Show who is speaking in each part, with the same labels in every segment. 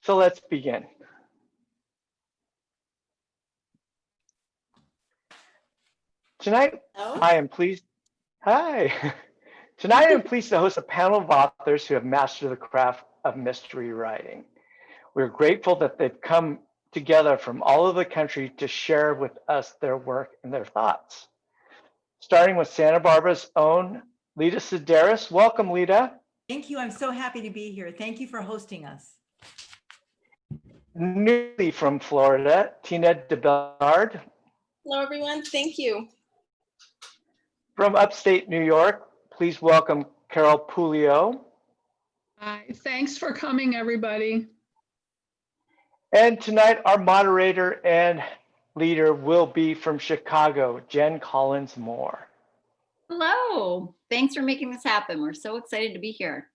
Speaker 1: So let's begin. Tonight, I am pleased. Hi. Tonight, I am pleased to host a panel of authors who have mastered the craft of mystery writing. We're grateful that they've come together from all over the country to share with us their work and their thoughts. Starting with Santa Barbara's own Lita Sedaris. Welcome, Lita.
Speaker 2: Thank you. I'm so happy to be here. Thank you for hosting us.
Speaker 1: Newly from Florida, Tina de Beaugard.
Speaker 3: Hello, everyone. Thank you.
Speaker 1: From upstate New York, please welcome Carol Puglio.
Speaker 4: Hi, thanks for coming, everybody.
Speaker 1: And tonight, our moderator and leader will be from Chicago, Jen Collins Moore.
Speaker 5: Hello, thanks for making this happen. We're so excited to be here.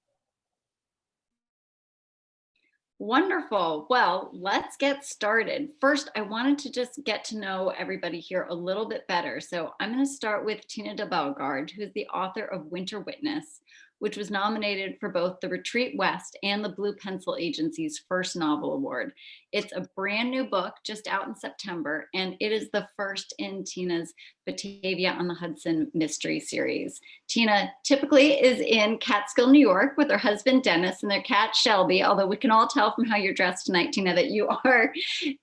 Speaker 5: Wonderful. Well, let's get started. First, I wanted to just get to know everybody here a little bit better. So I'm going to start with Tina de Beaugard, who's the author of Winter Witness, which was nominated for both the Retreat West and the Blue Pencil Agency's first novel award. It's a brand new book just out in September, and it is the first in Tina's Batavia on the Hudson mystery series. Tina typically is in Catskill, New York with her husband, Dennis, and their cat, Shelby, although we can all tell from how you're dressed tonight, Tina, that you are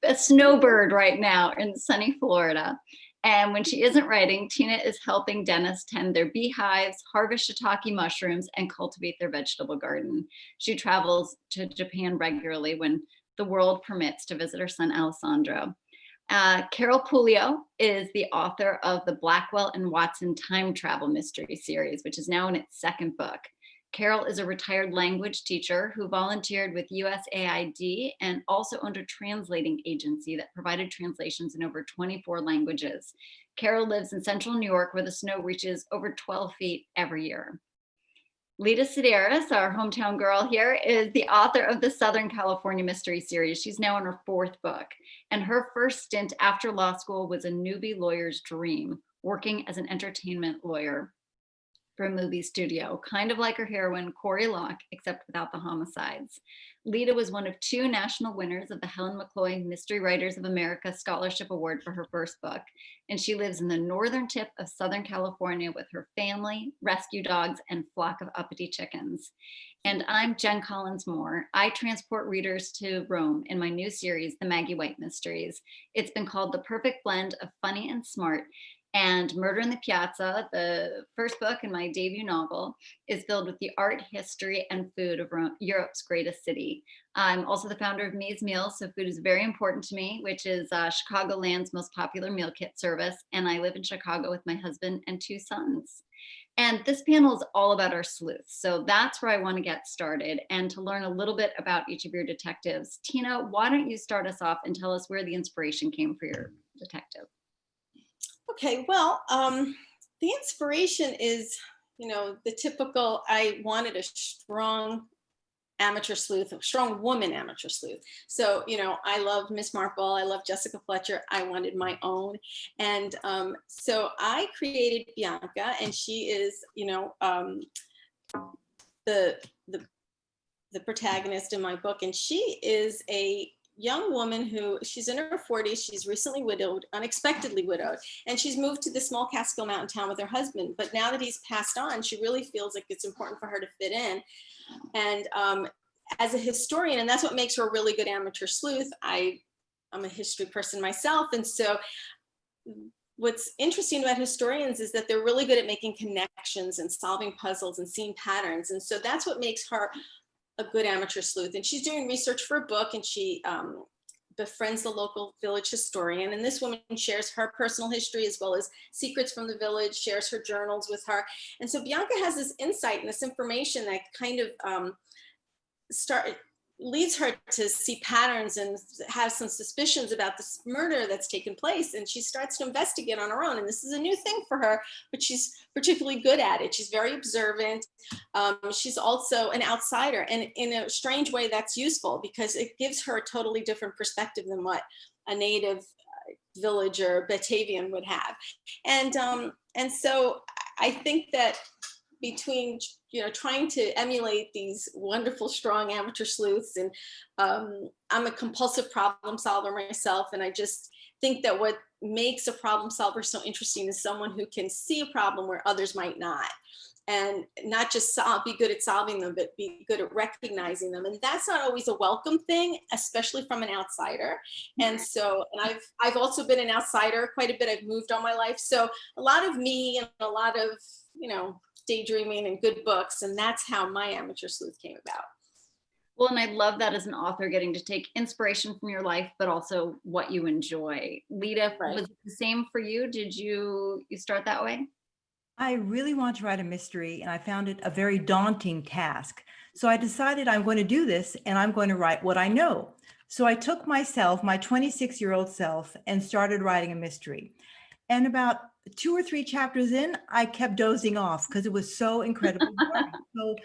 Speaker 5: a snowbird right now in sunny Florida. And when she isn't writing, Tina is helping Dennis tend their beehives, harvest shiitake mushrooms, and cultivate their vegetable garden. She travels to Japan regularly when the world permits to visit her son, Alessandro. Carol Puglio is the author of the Blackwell and Watson Time Travel Mystery Series, which is now in its second book. Carol is a retired language teacher who volunteered with USAID and owned a translating agency that provided translations in over 24 languages. Carol lives in central New York where the snow reaches over 12 feet every year. Lita Sedaris, our hometown girl here, is the author of the Southern California Mystery Series. She's now in her fourth book. And her first stint after law school was a newbie lawyer's dream, working as an entertainment lawyer for a movie studio, kind of like her heroine, Corey Locke, except without the homicides. Lita was one of 2 national winners of the Helen McCloy Mystery Writers of America Scholarship Award for her first book, and she lives in the northern tip of Southern California with her family, rescue dogs, and flock of uppity chickens. And I'm Jen Collins Moore. I transport readers to Rome in my new series, The Maggie White Mysteries. It's been called the perfect blend of funny and smart, and Murder in the Piazza, the first book in my debut novel, is filled with the art, history, and food of Europe's greatest city. I'm also the founder of Me's Meals, so food is very important to me, which is Chicagoland's most popular meal kit service, and I live in Chicago with my husband and 2 sons. And this panel is all about our sleuths, so that's where I want to get started. And to learn a little bit about each of your detectives, Tina, why don't you start us off and tell us where the inspiration came for your detective?
Speaker 3: Okay, well, the inspiration is, the typical, I wanted a strong amateur sleuth, a strong woman amateur sleuth. So, I love Miss Marple, I love Jessica Fletcher, I wanted my own. And so I created Bianca, and she is, the protagonist in my book, and she is a young woman who, she's in her 40s, she's recently widowed, unexpectedly widowed, and she's moved to the small Catskill Mountain town with her husband. But now that he's passed on, she really feels like it's important for her to fit in. And as a historian, and that's what makes her a really good amateur sleuth, I'm a history person myself, and so what's interesting about historians is that they're really good at making connections and solving puzzles and seeing patterns. And so that's what makes her a good amateur sleuth. And she's doing research for a book, and she befriends the local village historian. And this woman shares her personal history as well as secrets from the village, shares her journals with her. And so Bianca has this insight and this information that kind of leads her to see patterns and have some suspicions about this murder that's taken place. And she starts to investigate on her own. And this is a new thing for her, but she's particularly good at it. She's very observant. She's also an outsider. And in a strange way, that's useful because it gives her a totally different perspective than what a native villager Batavian would have. And so I think that between, trying to emulate these wonderful, strong amateur sleuths. And I'm a compulsive problem solver myself. And I just think that what makes a problem solver so interesting is someone who can see a problem where others might not. And not just be good at solving them, but be good at recognizing them. And that's not always a welcome thing, especially from an outsider. And so, and I've also been an outsider quite a bit. I've moved all my life. So a lot of me and a lot of, daydreaming and good books. And that's how my amateur sleuth came about.
Speaker 5: Well, and I love that as an author, getting to take inspiration from your life, but also what you enjoy. Lita, was it the same for you? Did you start that way?
Speaker 2: I really want to write a mystery, and I found it a very daunting task. So I decided I'm going to do this, and I'm going to write what I know. So I took myself, my 26-year-old self, and started writing a mystery. And about 2 or 3 chapters in, I kept dozing off because it was so incredibly boring. So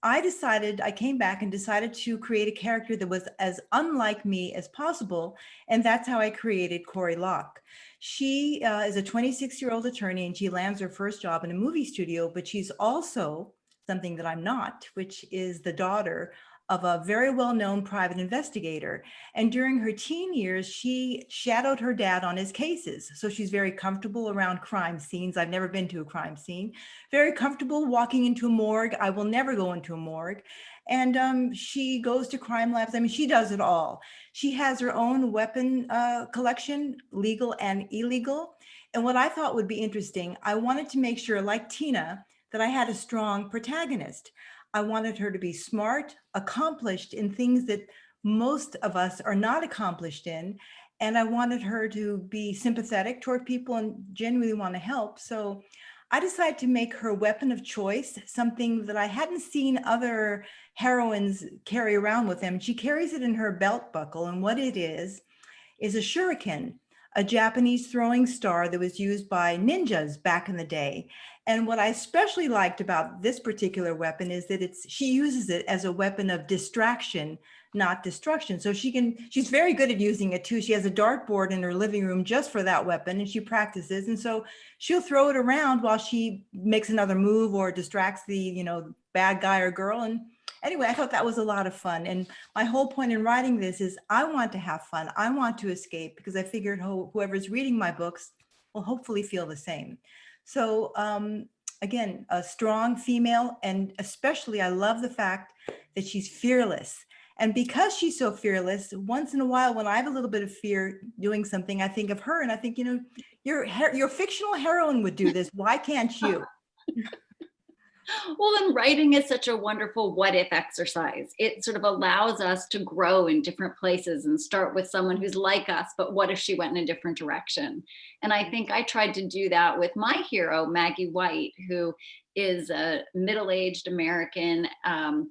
Speaker 2: I came back and decided to create a character that was as unlike me as possible. And that's how I created Corey Locke. She is a 26-year-old attorney, and she lands her first job in a movie studio, but she's also something that I'm not, which is the daughter of a very well-known private investigator. And during her teen years, she shadowed her dad on his cases. So she's very comfortable around crime scenes. I've never been to a crime scene. Very comfortable walking into a morgue. I will never go into a morgue. And she goes to crime labs. I mean, she does it all. She has her own weapon collection, legal and illegal. And what I thought would be interesting, I wanted to make sure, like Tina, that I had a strong protagonist. I wanted her to be smart, accomplished in things that most of us are not accomplished in. And I wanted her to be sympathetic toward people and genuinely want to help. So I decided to make her weapon of choice something that I hadn't seen other heroines carry around with them. She carries it in her belt buckle. And what it is a shuriken, a Japanese throwing star that was used by ninjas back in the day. And what I especially liked about this particular weapon is that she uses it as a weapon of distraction, not destruction. So she's very good at using it too. She has a dartboard in her living room just for that weapon, and she practices. And so she'll throw it around while she makes another move or distracts the, bad guy or girl. And anyway, I thought that was a lot of fun. And my whole point in writing this is I want to have fun. I want to escape, because I figured whoever's reading my books will hopefully feel the same. So again, a strong female, and especially I love the fact that she's fearless. And because she's so fearless, once in a while when I have a little bit of fear doing something, I think of her and I think, your fictional heroine would do this. Why can't you?
Speaker 5: Well, and writing is such a wonderful what if exercise. It sort of allows us to grow in different places and start with someone who's like us, but what if she went in a different direction? And I think I tried to do that with my hero, Maggie White, who is a middle-aged American and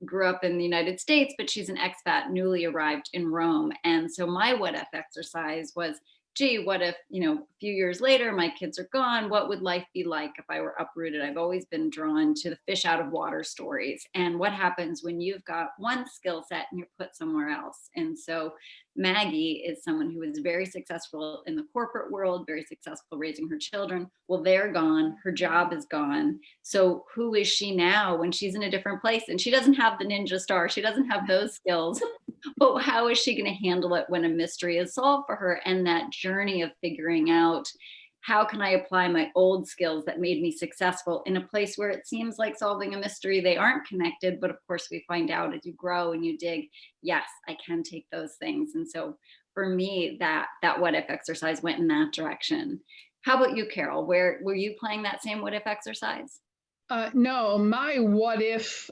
Speaker 5: grew up in the United States, but she's an expat newly arrived in Rome. And so my what if exercise was, gee, what if, a few years later, my kids are gone? What would life be like if I were uprooted? I've always been drawn to the fish out of water stories. And what happens when you've got one skill set and you're put somewhere else? And so Maggie is someone who is very successful in the corporate world, very successful raising her children. Well, they're gone. Her job is gone. So who is she now when she's in a different place? And she doesn't have the ninja star. She doesn't have those skills. But how is she going to handle it when a mystery is solved for her? And that journey of figuring out, how can I apply my old skills that made me successful in a place where it seems like solving a mystery, they aren't connected. But of course, we find out as you grow and you dig, yes, I can take those things. And so for me, that what if exercise went in that direction. How about you, Carol? Were you playing that same what if exercise?
Speaker 4: No, my what if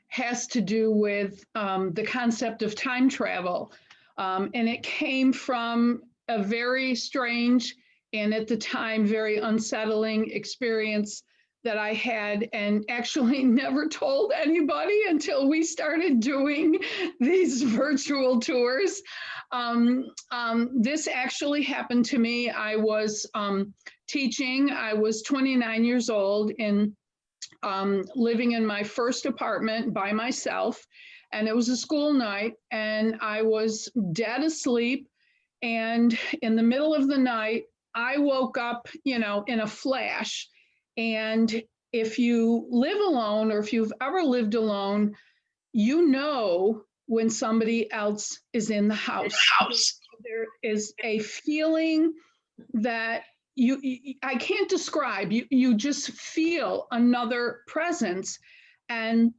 Speaker 4: has to do with the concept of time travel. And it came from a very strange and at the time very unsettling experience that I had, and actually never told anybody until we started doing these virtual tours. This actually happened to me. I was teaching. I was 29 years old and living in my first apartment by myself. And it was a school night and I was dead asleep. And in the middle of the night, I woke up, in a flash. And if you live alone, or if you've ever lived alone, you know when somebody else is in the house. There is a feeling that I can't describe. You just feel another presence. And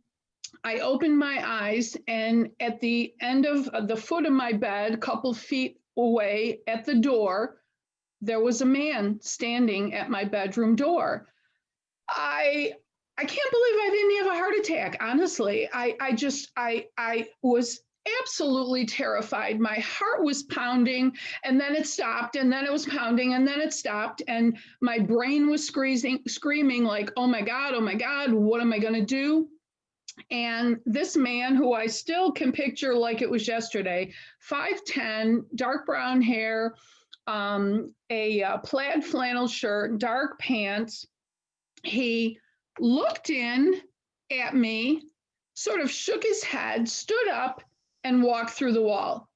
Speaker 4: I opened my eyes, and at the end of the foot of my bed, a couple feet away at the door, there was a man standing at my bedroom door. I can't believe I didn't have a heart attack. Honestly, I was absolutely terrified. My heart was pounding, and then it stopped, and then it was pounding, and then it stopped, and my brain was screaming like, oh my God, what am I going to do? And this man, who I still can picture like it was yesterday, 5'10", dark brown hair, a plaid flannel shirt, dark pants. He looked in at me, sort of shook his head, stood up, and walked through the wall.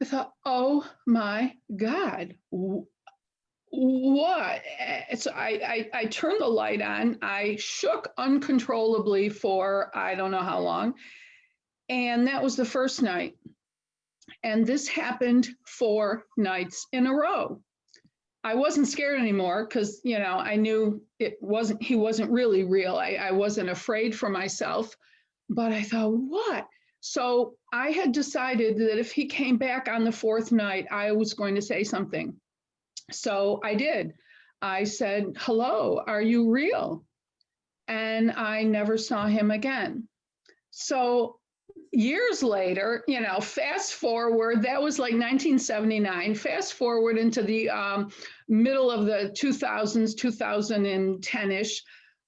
Speaker 4: I thought, oh my God, what? So I turned the light on. I shook uncontrollably for I don't know how long. And that was the first night. And this happened 4 nights in a row. I wasn't scared anymore because, I knew he wasn't really real. I wasn't afraid for myself, but I thought, what? So I had decided that if he came back on the 4th night, I was going to say something. So I did. I said, hello, are you real? And I never saw him again. So years later, fast forward, that was like 1979, fast forward into the middle of the 2000s, 2010-ish.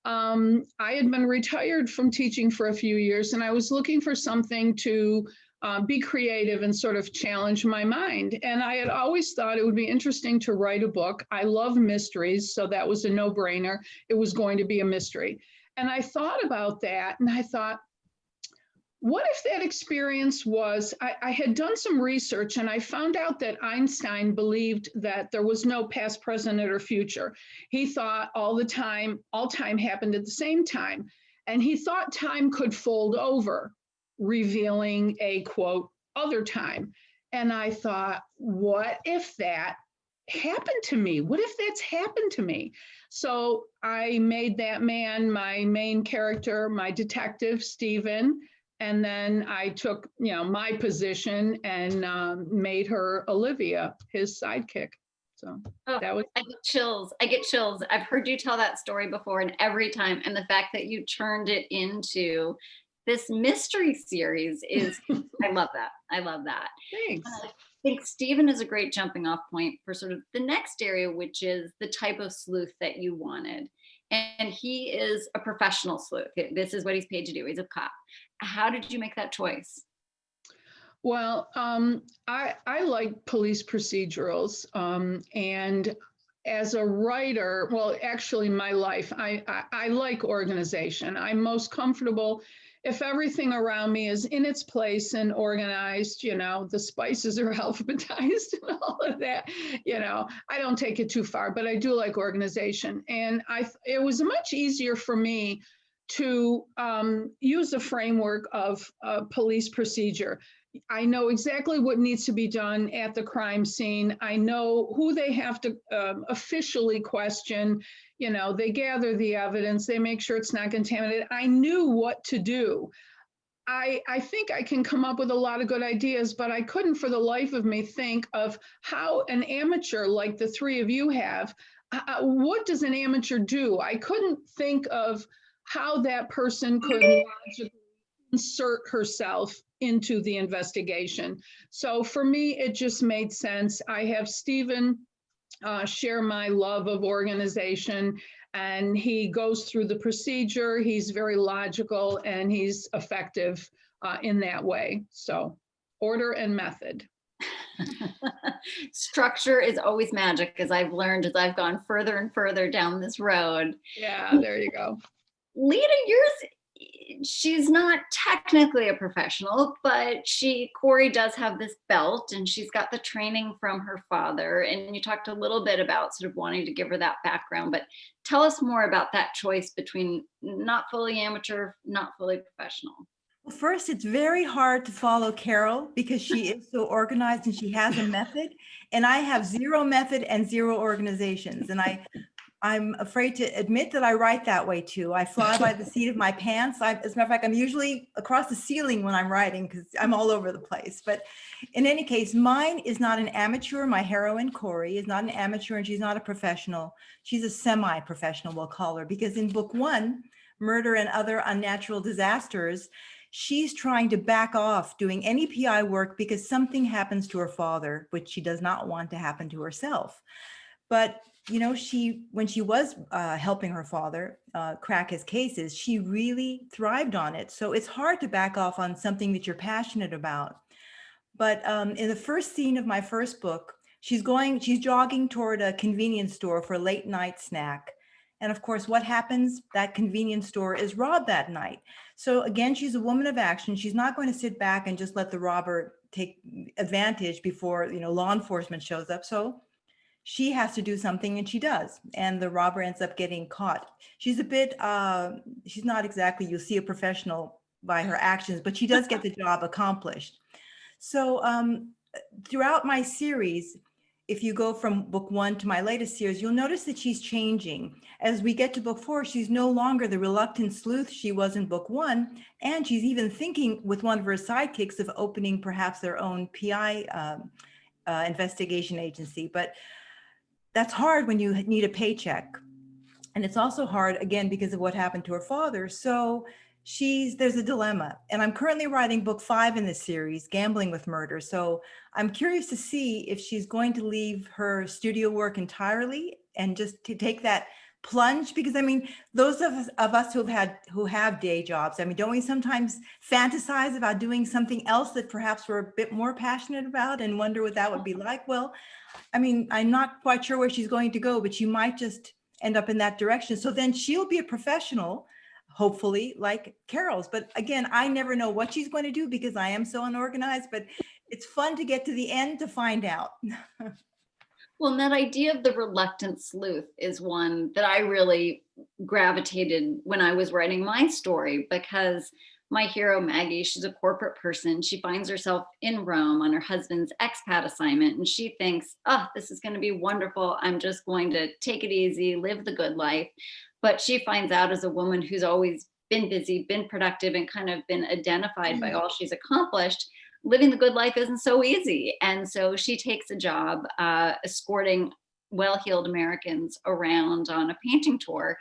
Speaker 4: I had been retired from teaching for a few years, and I was looking for something to be creative and sort of challenge my mind. And I had always thought it would be interesting to write a book. I love mysteries, so that was a no-brainer. It was going to be a mystery. And I thought about that, and I thought, what if that experience was, I had done some research, and I found out that Einstein believed that there was no past, present, or future. He thought all time happened at the same time. And he thought time could fold over, revealing a, quote, other time. And I thought, what if that happened to me? What if that's happened to me? So I made that man my main character, my detective, Stephen. And then I took, my position and made her Olivia, his sidekick. So that was.
Speaker 5: I get chills. I get chills. I've heard you tell that story before, and every time, and the fact that you turned it into this mystery series is, I love that. I love that.
Speaker 4: Thanks.
Speaker 5: I think Stephen is a great jumping off point for sort of the next area, which is the type of sleuth that you wanted. And he is a professional sleuth. This is what he's paid to do. He's a cop. How did you make that choice?
Speaker 4: Well, I like police procedurals, and as a writer, well, actually my life, I like organization. I'm most comfortable if everything around me is in its place and organized, the spices are alphabetized and all of that, I don't take it too far, but I do like organization. And it was much easier for me to use a framework of police procedure. I know exactly what needs to be done at the crime scene. I know who they have to officially question. They gather the evidence, they make sure it's not contaminated. I knew what to do. I think I can come up with a lot of good ideas, but I couldn't for the life of me think of how an amateur like the three of you have, what does an amateur do? I couldn't think of how that person could logically insert herself into the investigation. So for me, it just made sense. I have Stephen share my love of organization, and he goes through the procedure. He's very logical, and he's effective in that way. So order and method.
Speaker 5: Structure is always magic, as I've learned as I've gone further and further down this road.
Speaker 4: Yeah, there you go.
Speaker 5: Lita, yours she's not technically a professional, but Corey does have this belt and she's got the training from her father. And you talked a little bit about sort of wanting to give her that background, but tell us more about that choice between not fully amateur, not fully professional.
Speaker 2: Well, first, it's very hard to follow Carol because she is so organized and she has a method, and I have zero method and zero organizations. And I'm afraid to admit that I write that way too. I fly by the seat of my pants. As a matter of fact, I'm usually across the ceiling when I'm writing because I'm all over the place. But in any case, mine is not an amateur. My heroine, Corey, is not an amateur and she's not a professional. She's a semi-professional, we'll call her, because in book 1, Murder and Other Unnatural Disasters, she's trying to back off doing any PI work because something happens to her father, which she does not want to happen to herself. But you know, when she was helping her father crack his cases, she really thrived on it. So it's hard to back off on something that you're passionate about. But in the first scene of my first book, she's jogging toward a convenience store for a late night snack. And of course, what happens? That convenience store is robbed that night. So again, she's a woman of action. She's not going to sit back and just let the robber take advantage before, law enforcement shows up. So she has to do something, and she does. And the robber ends up getting caught. She's a bit, she's not exactly, you'll see a professional by her actions, but she does get the job accomplished. So throughout my series, if you go from book 1 to my latest series, you'll notice that she's changing. As we get to book 4, she's no longer the reluctant sleuth she was in book 1. And she's even thinking with one of her sidekicks of opening perhaps their own PI investigation agency. But that's hard when you need a paycheck. And it's also hard, again, because of what happened to her father. So there's a dilemma. And I'm currently writing book 5 in this series, Gambling with Murder. So I'm curious to see if she's going to leave her studio work entirely and just to take that plunge, because I mean, those of us who have day jobs, I mean, don't we sometimes fantasize about doing something else that perhaps we're a bit more passionate about and wonder what that would be like? Well, I mean, I'm not quite sure where she's going to go, but she might just end up in that direction. So then she'll be a professional, hopefully, like Carol's. But again, I never know what she's going to do because I am so unorganized, but it's fun to get to the end to find out.
Speaker 5: Well, and that idea of the reluctant sleuth is one that I really gravitated when I was writing my story, because my hero, Maggie, she's a corporate person. She finds herself in Rome on her husband's expat assignment, and she thinks, oh, this is going to be wonderful. I'm just going to take it easy, live the good life. But she finds out, as a woman who's always been busy, been productive, and kind of been identified by all she's accomplished, living the good life isn't so easy. And so she takes a job escorting well-heeled Americans around on a painting tour,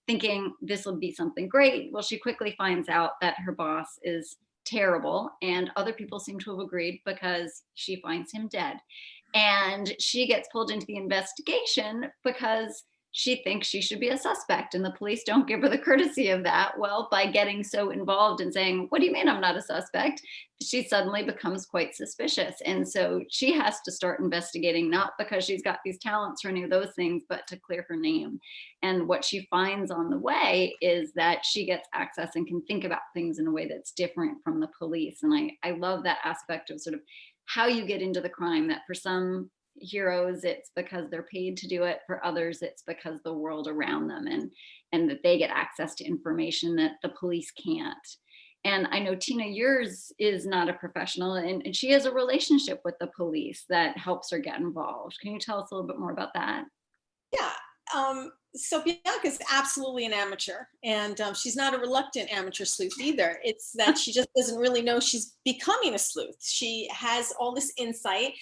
Speaker 5: thinking this will be something great. Well, she quickly finds out that her boss is terrible, and other people seem to have agreed because she finds him dead. And she gets pulled into the investigation because she thinks she should be a suspect, and the police don't give her the courtesy of that. Well, by getting so involved and saying, what do you mean I'm not a suspect? She suddenly becomes quite suspicious. And so she has to start investigating, not because she's got these talents or any of those things, but to clear her name. And what she finds on the way is that she gets access and can think about things in a way that's different from the police. And I love that aspect of sort of how you get into the crime, that for some heroes it's because they're paid to do it, for others it's because the world around them and that they get access to information that the police can't. And I know, Tina, yours is not a professional, and she has a relationship with the police that helps her get involved. Can you tell us a little bit more about that?
Speaker 3: Yeah. So Bianca's absolutely an amateur, and she's not a reluctant amateur sleuth either. It's that she just doesn't really know she's becoming a sleuth. She has all this insight,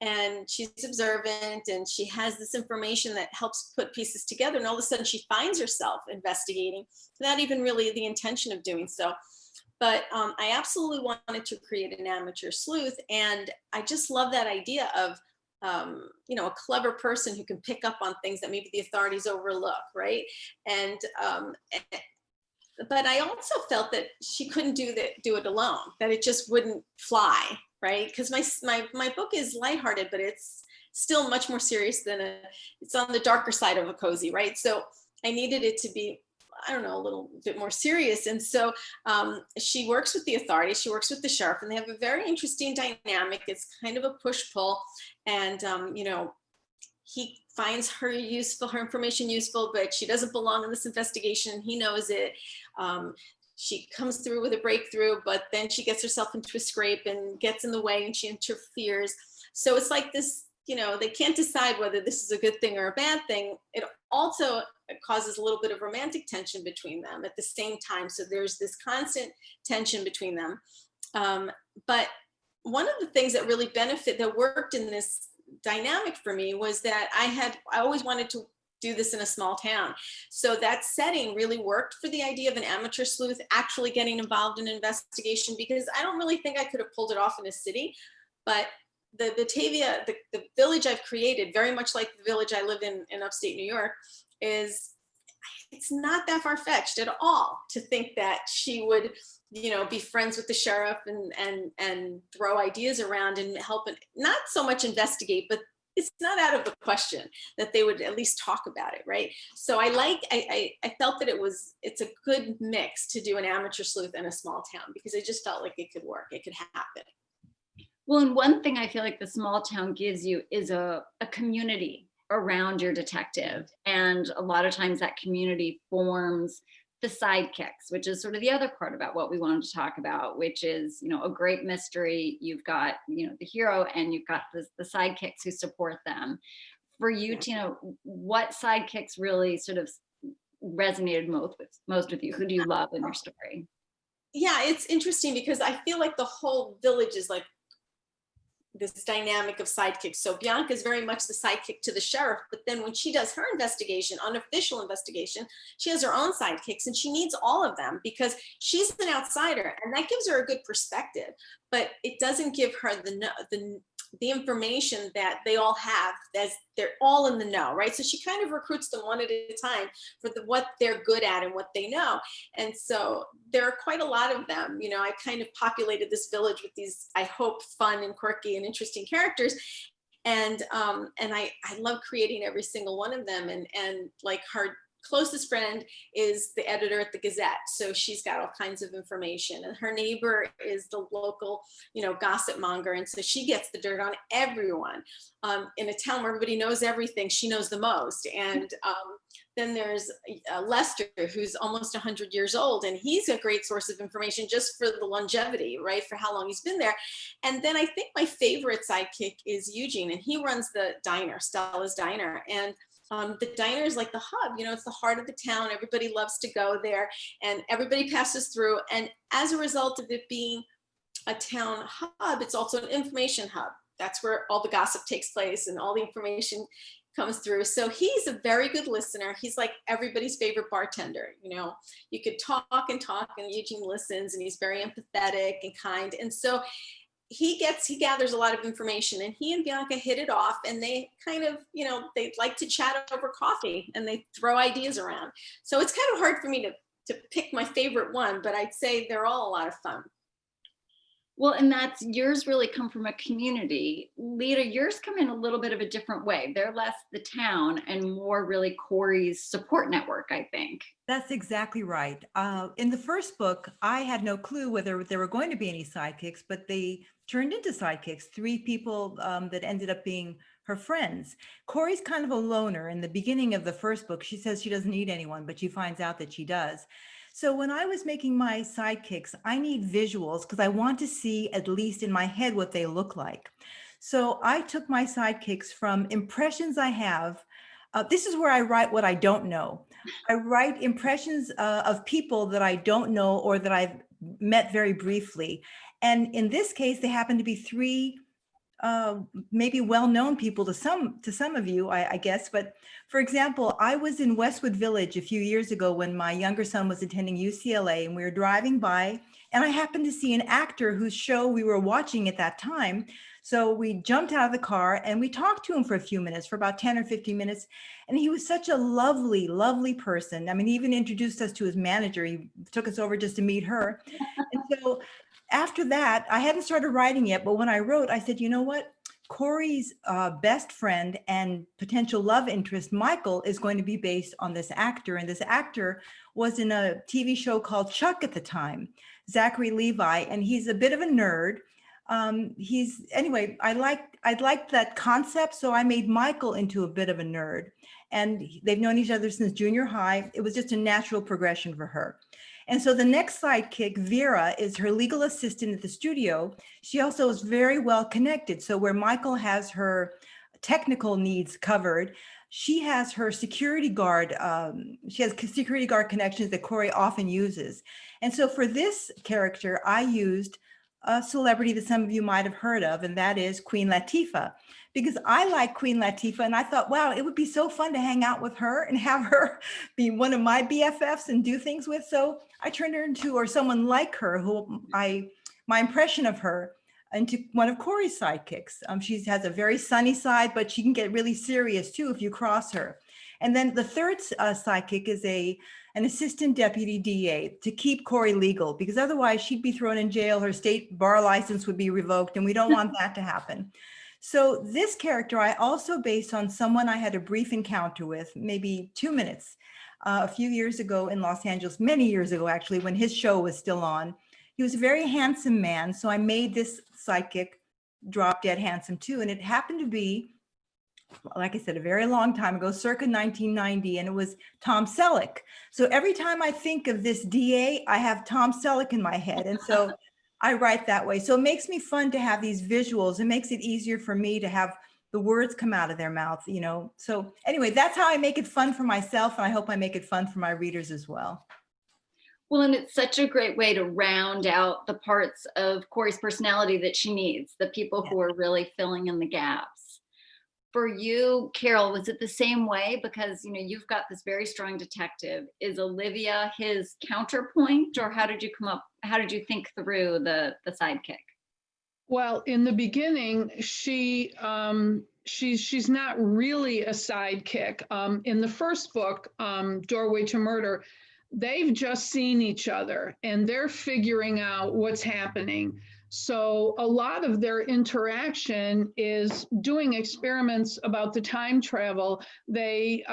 Speaker 3: and she's observant, and she has this information that helps put pieces together. And all of a sudden she finds herself investigating, not even really the intention of doing so. But I absolutely wanted to create an amateur sleuth. And I just love that idea of, a clever person who can pick up on things that maybe the authorities overlook, right? And but I also felt that she couldn't do it alone, that it just wouldn't fly, right? Because my book is lighthearted, but it's still much more serious than it's on the darker side of a cozy, right? So I needed it to be I don't know, a little bit more serious. And so she works with the authorities, she works with the sheriff, and they have a very interesting dynamic. It's kind of a push-pull. And, you know, he finds her useful, her information useful, but she doesn't belong in this investigation. He knows it. She comes through with a breakthrough, but then she gets herself into a scrape and gets in the way and she interferes. So it's like this, you know, they can't decide whether this is a good thing or a bad thing. It also causes a little bit of romantic tension between them at the same time. So there's this constant tension between them. But one of the things that really that worked in this dynamic for me was that I always wanted to do this in a small town. So that setting really worked for the idea of an amateur sleuth actually getting involved in an investigation, because I don't really think I could have pulled it off in a city. But the Batavia, the village I've created, very much like the village I live in upstate New York, it's not that far-fetched at all to think that she would, you know, be friends with the sheriff and throw ideas around and help, not so much investigate, but it's not out of the question that they would at least talk about it, right? So I felt that it's a good mix to do an amateur sleuth in a small town, because I just felt like it could work, it could happen.
Speaker 5: Well, and one thing I feel like the small town gives you is a community around your detective. And a lot of times that community forms the sidekicks, which is sort of the other part about what we wanted to talk about, which is, you know, a great mystery. You've got, you know, the hero and you've got the sidekicks who support them. For you, Tina, what sidekicks really sort of resonated most with you? Who do you love in your story?
Speaker 3: Yeah, it's interesting because I feel like the whole village is like this dynamic of sidekicks. So Bianca is very much the sidekick to the sheriff, but then when she does her investigation, unofficial investigation, she has her own sidekicks, and she needs all of them because she's an outsider, and that gives her a good perspective, but it doesn't give her the information that they all have, as they're all in the know, right? So she kind of recruits them one at a time for what they're good at and what they know. And so there are quite a lot of them. You know, I kind of populated this village with these, I hope, fun and quirky and interesting characters. And I love creating every single one of them. And like her closest friend is the editor at the Gazette. So she's got all kinds of information, and her neighbor is the local, you know, gossip monger. And so she gets the dirt on everyone. In a town where everybody knows everything, she knows the most. And then there's Lester, who's almost 100 years old, and he's a great source of information just for the longevity, right? For how long he's been there. And then I think my favorite sidekick is Eugene, and he runs the diner, Stella's Diner. And the diner is like the hub, you know, it's the heart of the town. Everybody loves to go there and everybody passes through. And as a result of it being a town hub, it's also an information hub. That's where all the gossip takes place and all the information comes through. So he's a very good listener. He's like everybody's favorite bartender. You know, you could talk and Eugene listens, and he's very empathetic and kind. And so he gathers a lot of information, and he and Bianca hit it off, and they kind of, you know, they like to chat over coffee and they throw ideas around. So it's kind of hard for me to pick my favorite one, but I'd say they're all a lot of fun.
Speaker 5: Well, and that's, yours really come from a community. Lita, yours come in a little bit of a different way. They're less the town and more really Corey's support network, I think.
Speaker 2: That's exactly right. In the first book, I had no clue whether there were going to be any sidekicks, but they turned into sidekicks, 3 people that ended up being her friends. Corey's kind of a loner. In the beginning of the first book, she says she doesn't need anyone, but she finds out that she does. So when I was making my sidekicks, I need visuals because I want to see, at least in my head, what they look like. So I took my sidekicks from impressions I have. This is where I write what I don't know. I write impressions of people that I don't know or that I've met very briefly. And in this case, they happen to be 3 maybe well-known people to some of you, I guess. But for example, I was in Westwood Village a few years ago when my younger son was attending UCLA, and we were driving by, and I happened to see an actor whose show we were watching at that time. So we jumped out of the car and we talked to him for a few minutes, for about 10 or 15 minutes. And he was such a lovely, lovely person. I mean, he even introduced us to his manager. He took us over just to meet her. And so after that, I hadn't started writing yet, but when I wrote, I said, you know what? Corey's best friend and potential love interest, Michael, is going to be based on this actor. And this actor was in a TV show called Chuck at the time, Zachary Levi, and he's a bit of a nerd. Anyway, I liked that concept, so I made Michael into a bit of a nerd. And they've known each other since junior high. It was just a natural progression for her. And so the next sidekick, Vera, is her legal assistant at the studio. She also is very well connected. So where Michael has her technical needs covered, she has her security guard. She has security guard connections that Corey often uses. And so for this character, I used a celebrity that some of you might have heard of, and that is Queen Latifah, because I like Queen Latifah, and I thought, wow, it would be so fun to hang out with her and have her be one of my BFFs and do things with. So I turned her into, or someone like her, who my impression of her, into one of Corey's sidekicks. She has a very sunny side, but she can get really serious too if you cross her. And then the third sidekick is an assistant deputy DA to keep Corey legal, because otherwise she'd be thrown in jail. Her state bar license would be revoked, and we don't want that to happen. So this character I also based on someone I had a brief encounter with, maybe 2 minutes, a few years ago in Los Angeles, many years ago, actually, when his show was still on. He was a very handsome man, so I made this sidekick drop dead handsome too. And it happened to be, like I said, a very long time ago, circa 1990, and it was Tom Selleck. So every time I think of this DA, I have Tom Selleck in my head. And so I write that way. So it makes me fun to have these visuals. It makes it easier for me to have the words come out of their mouth, you know. So anyway, that's how I make it fun for myself, and I hope I make it fun for my readers as well.
Speaker 5: Well, and it's such a great way to round out the parts of Corey's personality that she needs, the people who are really filling in the gaps. For you, Carol, was it the same way? Because, you know, you've got this very strong detective. Is Olivia his counterpoint, or how did you think through the sidekick?
Speaker 4: Well, in the beginning, she's not really a sidekick. In the first book, Doorway to Murder, they've just seen each other and they're figuring out what's happening. So a lot of their interaction is doing experiments about the time travel. They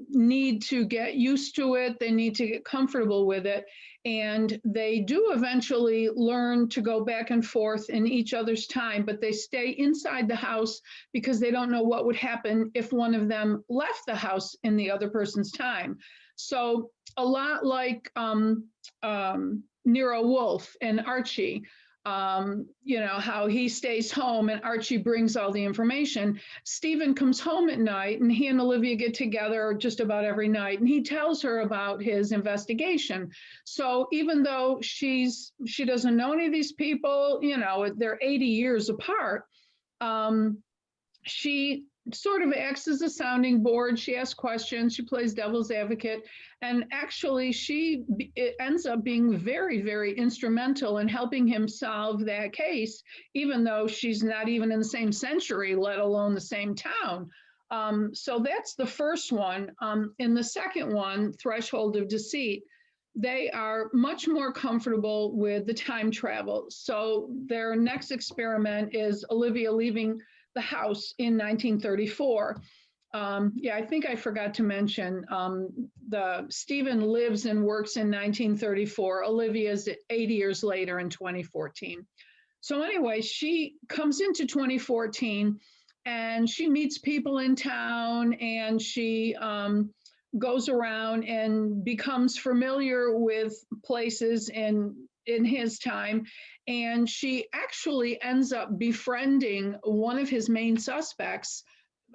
Speaker 4: need to get used to it. They need to get comfortable with it. And they do eventually learn to go back and forth in each other's time, but they stay inside the house because they don't know what would happen if one of them left the house in the other person's time. So a lot like Nero Wolfe and Archie, you know, how he stays home and Archie brings all the information. Stephen comes home at night and he and Olivia get together just about every night, and he tells her about his investigation. So even though she doesn't know any of these people, you know, they're 80 years apart, she sort of acts as a sounding board. She asks questions, she plays devil's advocate, and actually it ends up being very, very instrumental in helping him solve that case, even though she's not even in the same century, let alone the same town. So that's the first one. In the second one, Threshold of Deceit, they are much more comfortable with the time travel. So their next experiment is Olivia leaving the house in 1934. Yeah, I think I forgot to mention Stephen lives and works in 1934. Olivia's 80 years later in 2014. So anyway, she comes into 2014 and she meets people in town, and she goes around and becomes familiar with places in his time. And she actually ends up befriending one of his main suspects,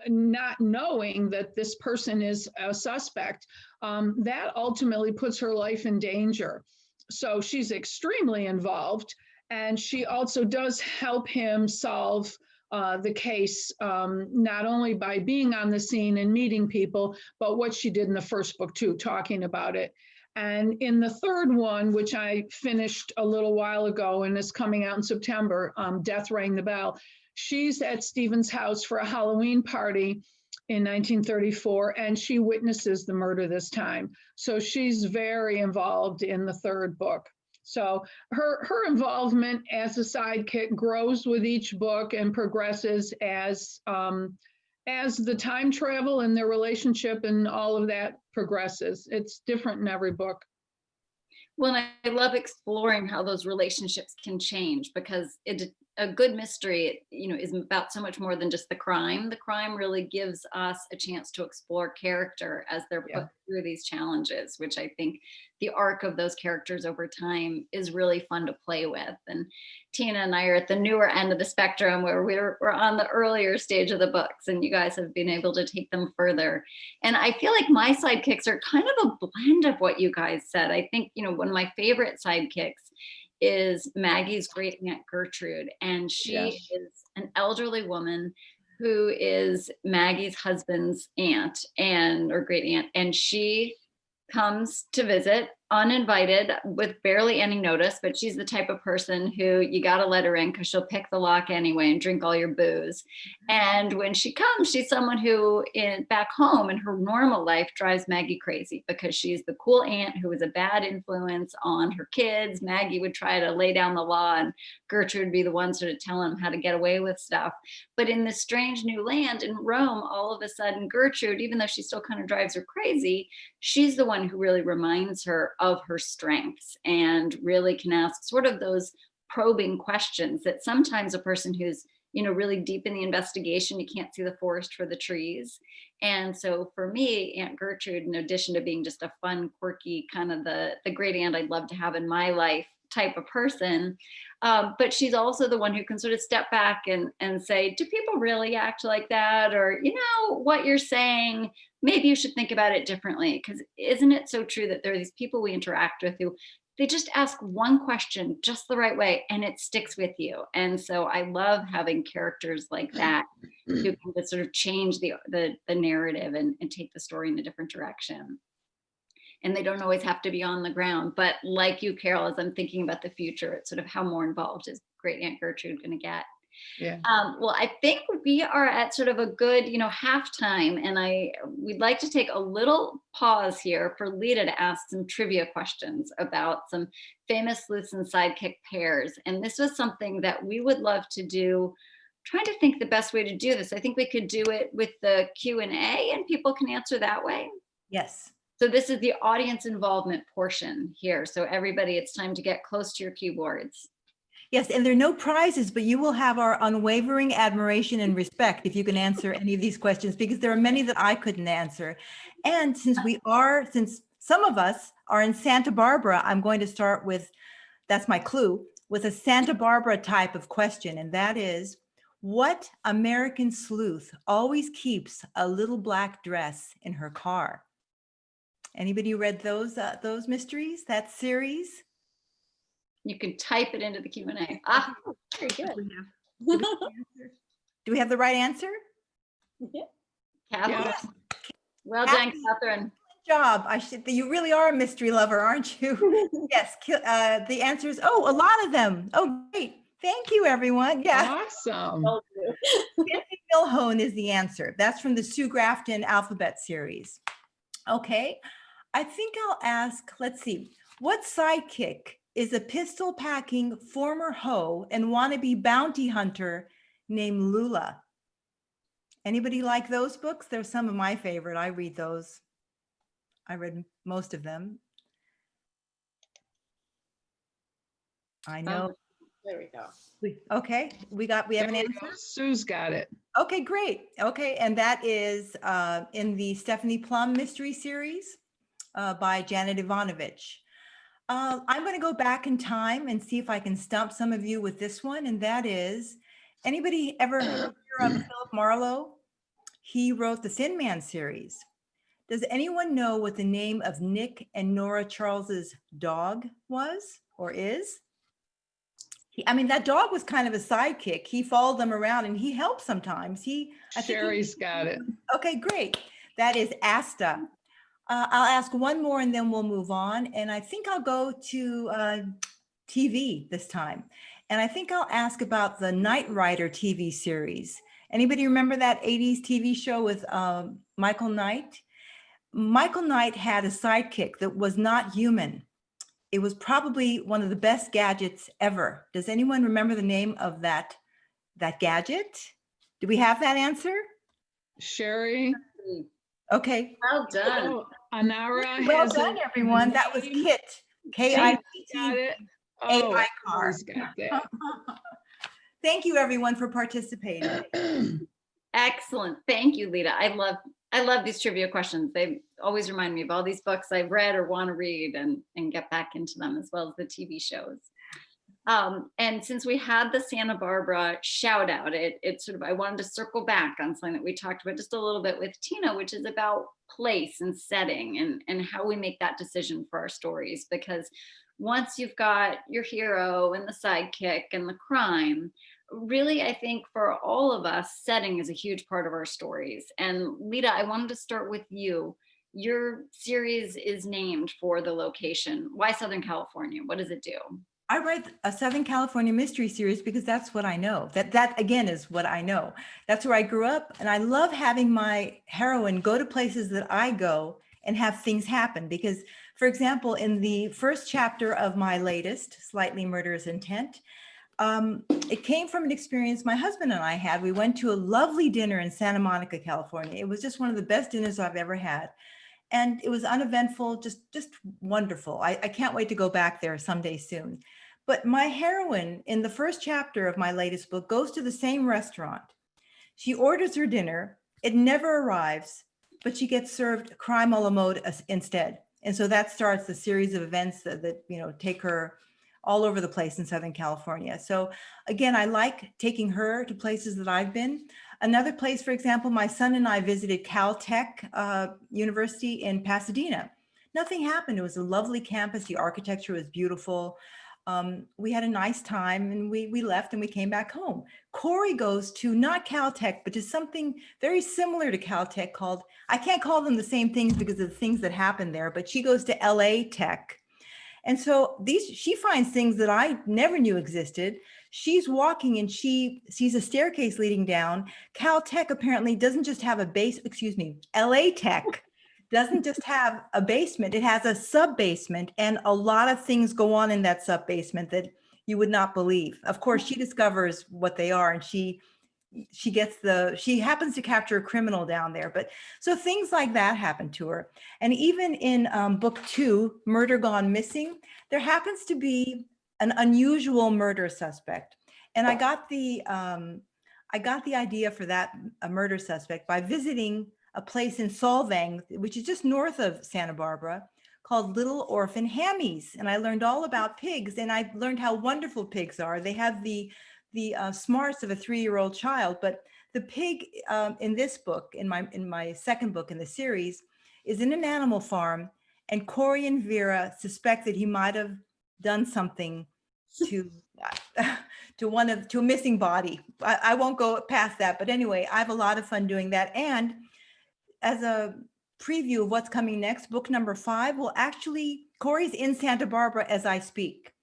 Speaker 4: not knowing that this person is a suspect. That ultimately puts her life in danger. So she's extremely involved, and she also does help him solve the case, not only by being on the scene and meeting people, but what she did in the first book too, talking about it. And in the third one, which I finished a little while ago and is coming out in September, Death Rang the Bell, she's at Stephen's house for a Halloween party in 1934, and she witnesses the murder this time. So she's very involved in the third book. So her involvement as a sidekick grows with each book and progresses as the time travel and their relationship and all of that progresses. It's different in every book.
Speaker 5: Well, and I love exploring how those relationships can change, because a good mystery, is about so much more than just the crime. The crime really gives us a chance to explore character as they're put through these challenges, which I think the arc of those characters over time is really fun to play with. And Tina and I are at the newer end of the spectrum, where we're on the earlier stage of the books, and you guys have been able to take them further. And I feel like my sidekicks are kind of a blend of what you guys said. I think, one of my favorite sidekicks is Maggie's great aunt Gertrude. And she is an elderly woman who is Maggie's husband's aunt or great aunt. And she comes to visit uninvited with barely any notice, but she's the type of person who you got to let her in because she'll pick the lock anyway and drink all your booze. And when she comes, she's someone who back home in her normal life drives Maggie crazy, because she's the cool aunt who is a bad influence on her kids. Maggie would try to lay down the law, and Gertrude would be the one sort of telling them how to get away with stuff. But in this strange new land in Rome, all of a sudden Gertrude, even though she still kind of drives her crazy, she's the one who really reminds her of her strengths and really can ask sort of those probing questions that sometimes a person who's really deep in the investigation, you can't see the forest for the trees. And so for me, Aunt Gertrude, in addition to being just a fun, quirky, kind of the great aunt I'd love to have in my life type of person, but she's also the one who can sort of step back and say, do people really act like that? Or, what you're saying, maybe you should think about it differently. Because isn't it so true that there are these people we interact with who they just ask one question just the right way and it sticks with you. And so I love having characters like that who can just sort of change the narrative and take the story in a different direction. And they don't always have to be on the ground. But like you, Carol, as I'm thinking about the future, it's sort of how more involved is great Aunt Gertrude going to get.
Speaker 4: Yeah.
Speaker 5: Well, I think we are at sort of a good, halftime, and we'd like to take a little pause here for Lita to ask some trivia questions about some famous sleuths and sidekick pairs. And this was something that we would love to do. Trying to think the best way to do this. I think we could do it with the Q&A, and people can answer that way.
Speaker 2: Yes.
Speaker 5: So this is the audience involvement portion here. So everybody, it's time to get close to your keyboards.
Speaker 2: Yes, and there are no prizes, but you will have our unwavering admiration and respect if you can answer any of these questions, because there are many that I couldn't answer. And since some of us are in Santa Barbara, I'm going to start with, that's my clue, with a Santa Barbara type of question. And that is, what American sleuth always keeps a little black dress in her car? Anybody read those mysteries, that series?
Speaker 5: You can type it into the Q&A.
Speaker 3: Very good.
Speaker 2: Do we have the right answer?
Speaker 3: Yeah.
Speaker 5: Catherine.
Speaker 4: Yes.
Speaker 5: Well done, Catherine.
Speaker 2: Good job. You really are a mystery lover, aren't you? Yes. The answer is, a lot of them. Oh, great. Thank you, everyone. Yeah.
Speaker 4: Awesome.
Speaker 2: Cindy Milhone is the answer. That's from the Sue Grafton alphabet series. Okay. I think I'll ask, let's see, what sidekick is a pistol-packing former hoe and wannabe bounty hunter named Lula? Anybody like those books? They're some of my favorite. I read those. I read most of them. I know.
Speaker 3: There we go.
Speaker 2: Okay, we have an answer.
Speaker 4: Sue's got it.
Speaker 2: Okay, great. Okay, and that is in the Stephanie Plum mystery series by Janet Ivanovich. I'm going to go back in time and see if I can stump some of you with this one, and that is, anybody ever hear of Philip Marlowe? He wrote the Thin Man series. Does anyone know what the name of Nick and Nora Charles's dog was or is? That dog was kind of a sidekick. He followed them around and he helped sometimes.
Speaker 4: Sherry's got it.
Speaker 2: Okay, great. That is Asta. I'll ask one more and then we'll move on. And I think I'll go to TV this time. And I think I'll ask about the Knight Rider TV series. Anybody remember that 80s TV show with Michael Knight? Michael Knight had a sidekick that was not human. it was probably one of the best gadgets ever. Does anyone remember the name of that gadget? Do we have that answer?
Speaker 4: Sherry.
Speaker 2: Okay.
Speaker 5: Well done.
Speaker 4: Oh, Anara
Speaker 2: Well
Speaker 4: has
Speaker 2: done,
Speaker 4: a
Speaker 2: everyone. That was
Speaker 4: name.
Speaker 2: KIT.
Speaker 4: Got
Speaker 2: KIT.
Speaker 4: it.
Speaker 2: AI
Speaker 4: Oh,
Speaker 2: car.
Speaker 4: everybody's got that.
Speaker 2: Thank you, everyone, for participating.
Speaker 5: Excellent. Thank you, Lita. I love these trivia questions. They always remind me of all these books I've read or want to read and get back into them, as well as the TV shows. And since we had the Santa Barbara shout out, I wanted to circle back on something that we talked about just a little bit with Tina, which is about place and setting and how we make that decision for our stories. Because once you've got your hero and the sidekick and the crime, really, I think for all of us, setting is a huge part of our stories. And Lita, I wanted to start with you. Your series is named for the location. Why Southern California? What does it do?
Speaker 2: I read a Southern California mystery series because that's what I know. That again is what I know. That's where I grew up, and I love having my heroine go to places that I go and have things happen. Because, for example, in the first chapter of my latest, Slightly Murderous Intent, it came from an experience my husband and I had. We went to a lovely dinner in Santa Monica, California. It was just one of the best dinners I've ever had. And it was uneventful, just wonderful. I can't wait to go back there someday soon. But my heroine in the first chapter of my latest book goes to the same restaurant. She orders her dinner. It never arrives, but she gets served crime a la mode instead. And so that starts the series of events that take her all over the place in Southern California. So again, I like taking her to places that I've been. Another place, for example, my son and I visited Caltech University in Pasadena. Nothing happened. It was a lovely campus. The architecture was beautiful. We had a nice time, and we left and we came back home. Corey goes to not Caltech, but to something very similar to Caltech called, I can't call them the same things because of the things that happened there, but she goes to LA Tech. And so she finds things that I never knew existed. She's walking and she sees a staircase leading down. Caltech apparently doesn't just have LA Tech doesn't just have a basement, it has a sub-basement, and a lot of things go on in that sub-basement that you would not believe. Of course, she discovers what they are, and she happens to capture a criminal down there. But so things like that happen to her. And even in book 2, Murder Gone Missing, there happens to be an unusual murder suspect. And I got the idea for that murder suspect by visiting a place in Solvang, which is just north of Santa Barbara, called Little Orphan Hammies. And I learned all about pigs, and I learned how wonderful pigs are. They have the smarts of a 3-year-old child, but the pig in this book, in my second book in the series, is in an animal farm, and Corey and Vera suspect that he might have done something to a missing body. I won't go past that, but anyway, I have a lot of fun doing that. And as a preview of what's coming next, book number 5 Corey's in Santa Barbara as I speak.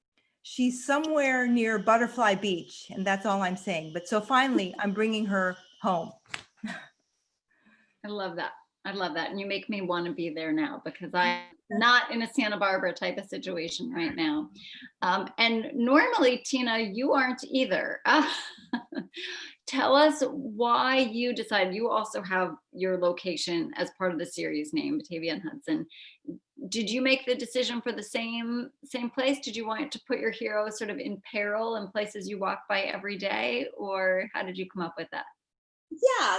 Speaker 2: She's somewhere near Butterfly Beach, and that's all I'm saying. But so finally, I'm bringing her home.
Speaker 5: I love that. And you make me want to be there now, because I'm not in a Santa Barbara type of situation right now. And normally, Tina, you aren't either. Tell us why you decided. You also have your location as part of the series name, Batavia and Hudson. Did you make the decision for the same place? Did you want to put your hero sort of in peril in places you walk by every day, or how did you come up with that?
Speaker 3: Yeah,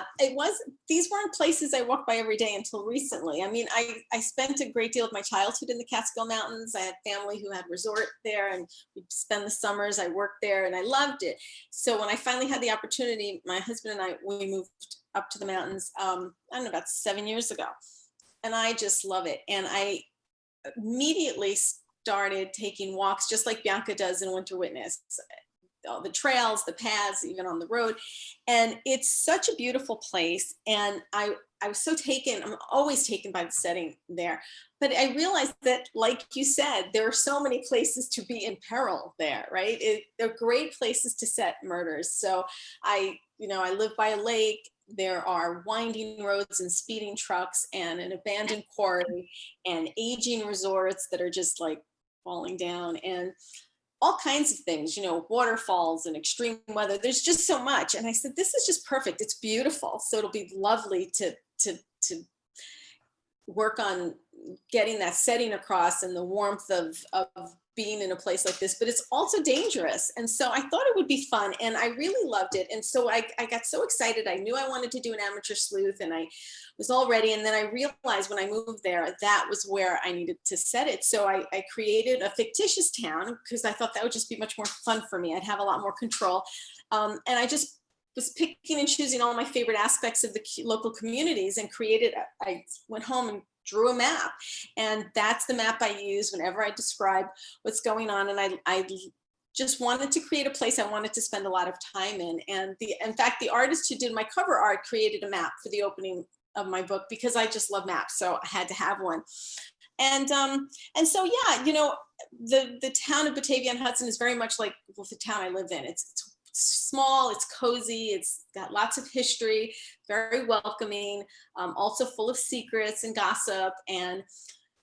Speaker 3: these weren't places I walked by every day until recently. I mean, I spent a great deal of my childhood in the Catskill Mountains. I had family who had resort there, and we'd spend the summers. I worked there and I loved it. So when I finally had the opportunity, my husband and we moved up to the mountains, I don't know, about 7 years ago. And I just love it. And I immediately started taking walks just like Bianca does in Winter Witness. All the trails, the paths, even on the road. And it's such a beautiful place. And I was so taken, I'm always taken by the setting there. But I realized that, like you said, there are so many places to be in peril there, right? They're great places to set murders. So I live by a lake. There are winding roads and speeding trucks and an abandoned quarry and aging resorts that are just like falling down, and all kinds of things, you know, waterfalls and extreme weather. There's just so much. And I said, this is just perfect. It's beautiful. So it'll be lovely to work on getting that setting across and the warmth of being in a place like this, but it's also dangerous. And so I thought it would be fun, and I really loved it. And so I got so excited. I knew I wanted to do an amateur sleuth, and I was all ready. And then I realized when I moved there, that was where I needed to set it. So I created a fictitious town because I thought that would just be much more fun for me. I'd have a lot more control. And I just was picking and choosing all my favorite aspects of the local communities and created, I went home and drew a map, and that's the map I use whenever I describe what's going on. And I just wanted to create a place I wanted to spend a lot of time in. And in fact, the artist who did my cover art created a map for the opening of my book because I just love maps, so I had to have one. And so yeah, you know, the town of Batavia-on-Hudson is very much like the town I live in. It's small, it's cozy, it's got lots of history, very welcoming, also full of secrets and gossip, and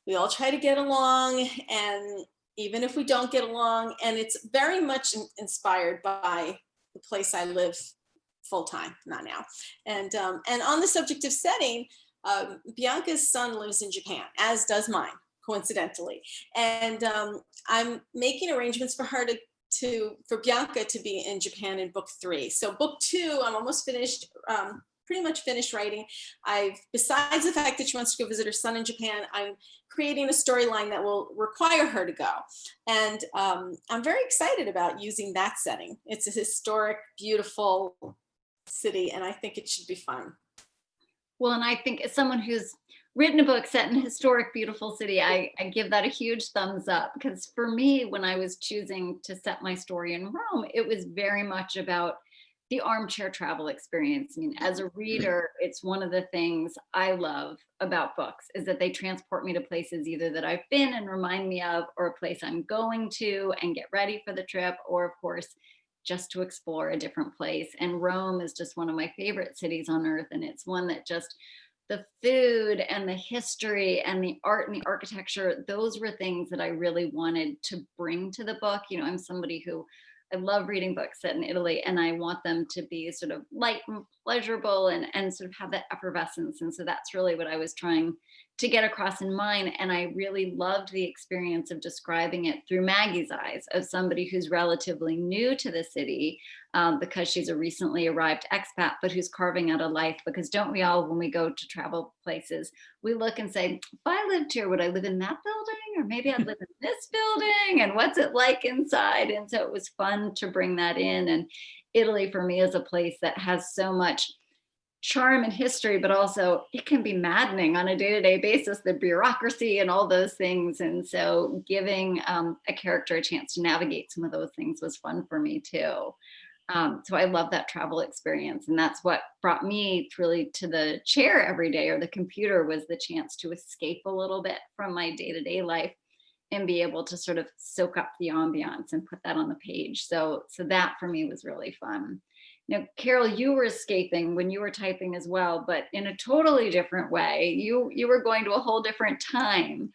Speaker 3: we all try to get along, and even if we don't get along, and it's very much inspired by the place I live full-time, not now. And on the subject of setting, Bianca's son lives in Japan, as does mine, coincidentally, and I'm making arrangements for her for Bianca to be in Japan in book 3. So book 2, I'm almost finished, pretty much finished writing. Besides the fact that she wants to go visit her son in Japan, I'm creating a storyline that will require her to go. And I'm very excited about using that setting. It's a historic, beautiful city, and I think it should be fun.
Speaker 5: Well, and I think as someone who's written a book set in a historic, beautiful city, I give that a huge thumbs up, because for me, when I was choosing to set my story in Rome, it was very much about the armchair travel experience. I mean, as a reader, it's one of the things I love about books is that they transport me to places either that I've been and remind me of, or a place I'm going to and get ready for the trip, or of course, just to explore a different place. And Rome is just one of my favorite cities on earth. And it's one that just, the food and the history and the art and the architecture, those were things that I really wanted to bring to the book. You know, I'm somebody who, I love reading books set in Italy, and I want them to be sort of light and pleasurable and sort of have that effervescence. And so that's really what I was trying to get across in mine. And I really loved the experience of describing it through Maggie's eyes, of somebody who's relatively new to the city because she's a recently arrived expat, but who's carving out a life. Because don't we all, when we go to travel places, we look and say, if I lived here, would I live in that building? Or maybe I'd live in this building, and what's it like inside? And so it was fun to bring that in. And Italy for me is a place that has so much charm and history, but also it can be maddening on a day-to-day basis, the bureaucracy and all those things. And so giving a character a chance to navigate some of those things was fun for me too. So I love that travel experience. And that's what brought me really to the chair every day, or the computer, was the chance to escape a little bit from my day-to-day life and be able to sort of soak up the ambiance and put that on the page. So that for me was really fun. Now, Carol, you were escaping when you were typing as well, but in a totally different way. You were going to a whole different time.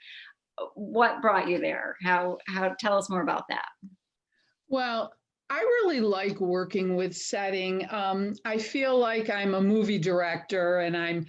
Speaker 5: What brought you there? How tell us more about that.
Speaker 4: Well, I really like working with setting. I feel like I'm a movie director, and I'm,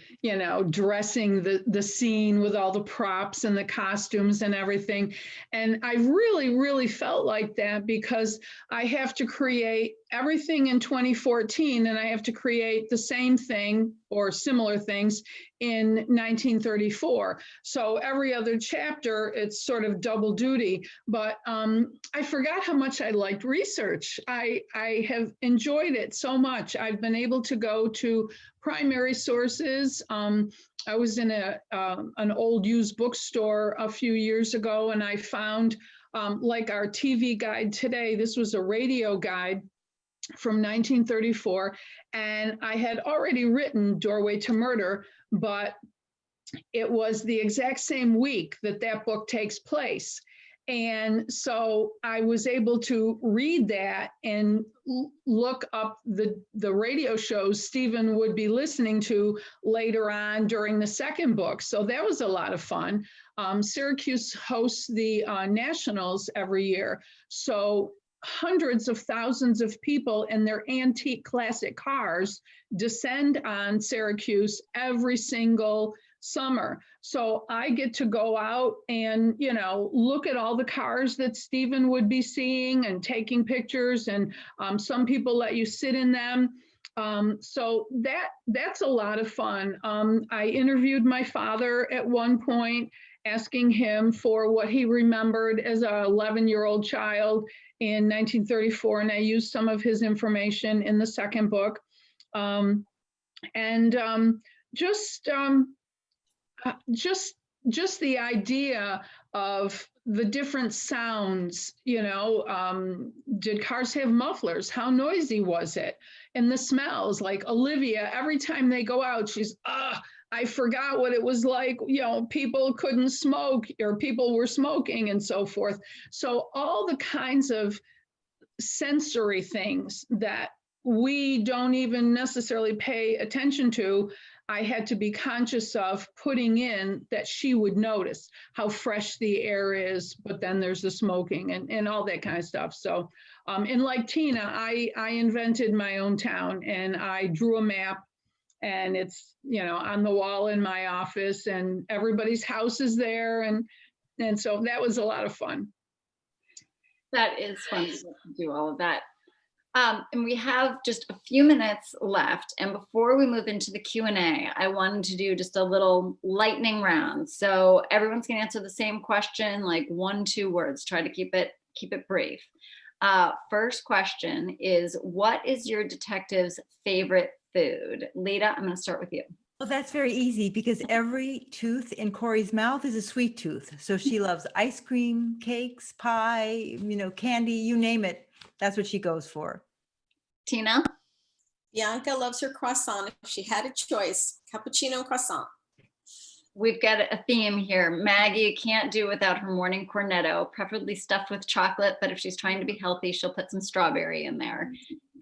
Speaker 4: dressing the scene with all the props and the costumes and everything. And I really, really felt like that because I have to create everything in 2014, and I have to create the same thing or similar things in 1934. So every other chapter, it's sort of double duty. But I forgot how much I liked research. I have enjoyed it so much. I've been able to go to primary sources. I was in an old used bookstore a few years ago, and I found like our TV guide today. This was a radio guide from 1934, and I had already written Doorway to Murder, but it was the exact same week that book takes place. And so I was able to read that and look up the radio shows Stephen would be listening to later on during the second book. So that was a lot of fun. Syracuse hosts the Nationals every year. So hundreds of thousands of people in their antique classic cars descend on Syracuse every single summer. So I get to go out and, look at all the cars that Stephen would be seeing and taking pictures, and some people let you sit in them. So that's a lot of fun. I interviewed my father at one point, asking him for what he remembered as an 11-year-old child in 1934, and I used some of his information in the second book. Just the idea of the different sounds, did cars have mufflers? How noisy was it? And the smells, like Olivia, every time they go out, she's, I forgot what it was like, people couldn't smoke or people were smoking and so forth. So all the kinds of sensory things that we don't even necessarily pay attention to, I had to be conscious of putting in that she would notice how fresh the air is, but then there's the smoking and all that kind of stuff. So, and like Tina, I invented my own town, and I drew a map, and it's, on the wall in my office, and everybody's house is there. And so that was a lot of fun.
Speaker 5: That is fun to do all of that. And we have just a few minutes left. And before we move into the Q&A, I wanted to do just a little lightning round. So everyone's gonna answer the same question, like 1-2 words. Try to keep it brief. First question is, what is your detective's favorite food? Lita, I'm gonna start with you.
Speaker 2: Well, that's very easy because every tooth in Corey's mouth is a sweet tooth. So she loves ice cream, cakes, pie, candy, you name it. That's what she goes for.
Speaker 5: Tina?
Speaker 3: Bianca loves her croissant. If she had a choice, cappuccino and croissant.
Speaker 5: We've got a theme here. Maggie can't do without her morning cornetto, preferably stuffed with chocolate, but if she's trying to be healthy, she'll put some strawberry in there.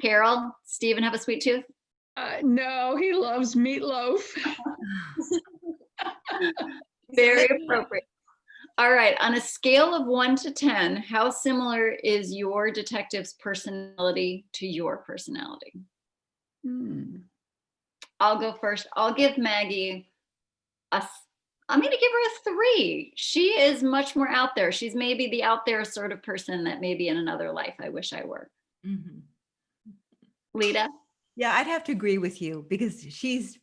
Speaker 5: Carol, Stephen have a sweet tooth?
Speaker 4: No, he loves meatloaf.
Speaker 5: Very appropriate. All right, on a scale of 1 to 10, how similar is your detective's personality to your personality? I'll go first. I'll give Maggie I'm going to give her a 3. She is much more out there. She's maybe the out there sort of person that maybe in another life I wish I were.
Speaker 2: Mm-hmm.
Speaker 5: Lita?
Speaker 2: Yeah, I'd have to agree with you because she's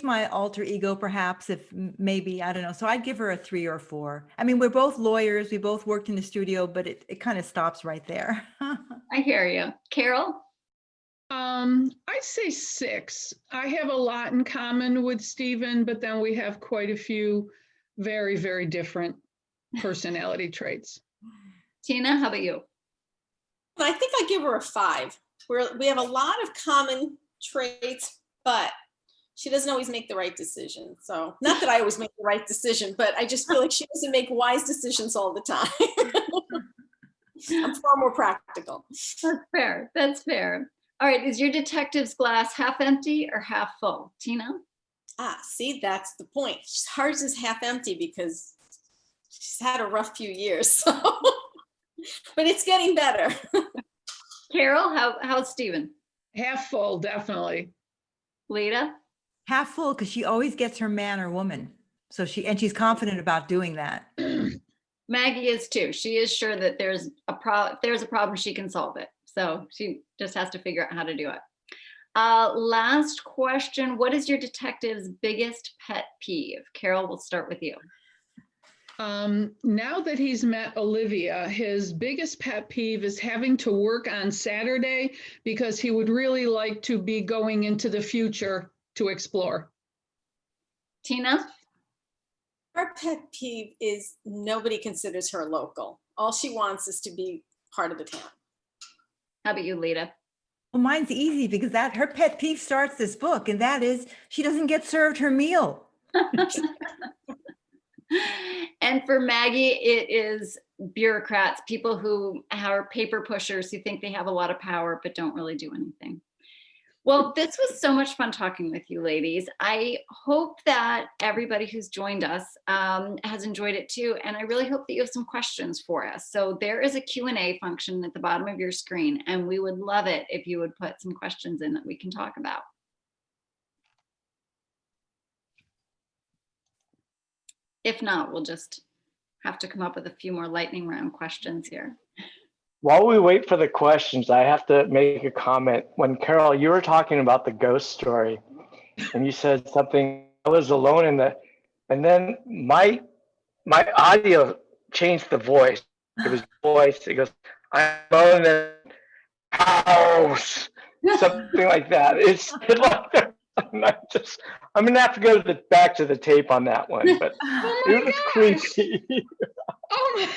Speaker 2: my alter ego, perhaps, if maybe, I don't know. So I'd give her a 3 or 4. I mean, we're both lawyers. We both worked in the studio, but it kind of stops right there.
Speaker 5: I hear you. Carol?
Speaker 4: I'd say 6. I have a lot in common with Stephen, but then we have quite a few very, very different personality traits.
Speaker 5: Tina, how about you?
Speaker 3: I think I give her a 5. We have a lot of common traits, but she doesn't always make the right decision. So not that I always make the right decision, but I just feel like she doesn't make wise decisions all the time. I'm far more practical.
Speaker 5: That's fair. That's fair. All right. Is your detective's glass half empty or half full? Tina?
Speaker 3: See, that's the point. Hers is half empty because she's had a rough few years. So. But it's getting better.
Speaker 5: Carol, how's Stephen?
Speaker 4: Half full, definitely.
Speaker 5: Lita?
Speaker 2: Half full, because she always gets her man or woman. So she's confident about doing that.
Speaker 5: Maggie is too. She is sure that there's a problem, she can solve it. So she just has to figure out how to do it. Last question. What is your detective's biggest pet peeve? Carol, we'll start with you.
Speaker 4: Now that he's met Olivia, his biggest pet peeve is having to work on Saturday because he would really like to be going into the future to explore.
Speaker 5: Tina?
Speaker 3: Her pet peeve is nobody considers her local. All she wants is to be part of the town.
Speaker 5: How about you, Lita?
Speaker 2: Well, mine's easy because her pet peeve starts this book, and that is she doesn't get served her meal.
Speaker 5: And for Maggie, it is bureaucrats, people who are paper pushers who think they have a lot of power but don't really do anything. Well, this was so much fun talking with you ladies. I hope that everybody who's joined us has enjoyed it too. And I really hope that you have some questions for us. So there is a Q&A function at the bottom of your screen, and we would love it if you would put some questions in that we can talk about. If not, we'll just have to come up with a few more lightning round questions here.
Speaker 1: While we wait for the questions, I have to make a comment. When Carol, you were talking about the ghost story, and you said something, I was alone in the, and then my audio changed the voice. It was voice. It goes, I'm alone in the house, something like that. It's like, I'm gonna have to go back to the tape on that one, but
Speaker 4: Oh
Speaker 1: it
Speaker 4: my
Speaker 1: was
Speaker 4: gosh.
Speaker 1: creepy.
Speaker 4: Oh,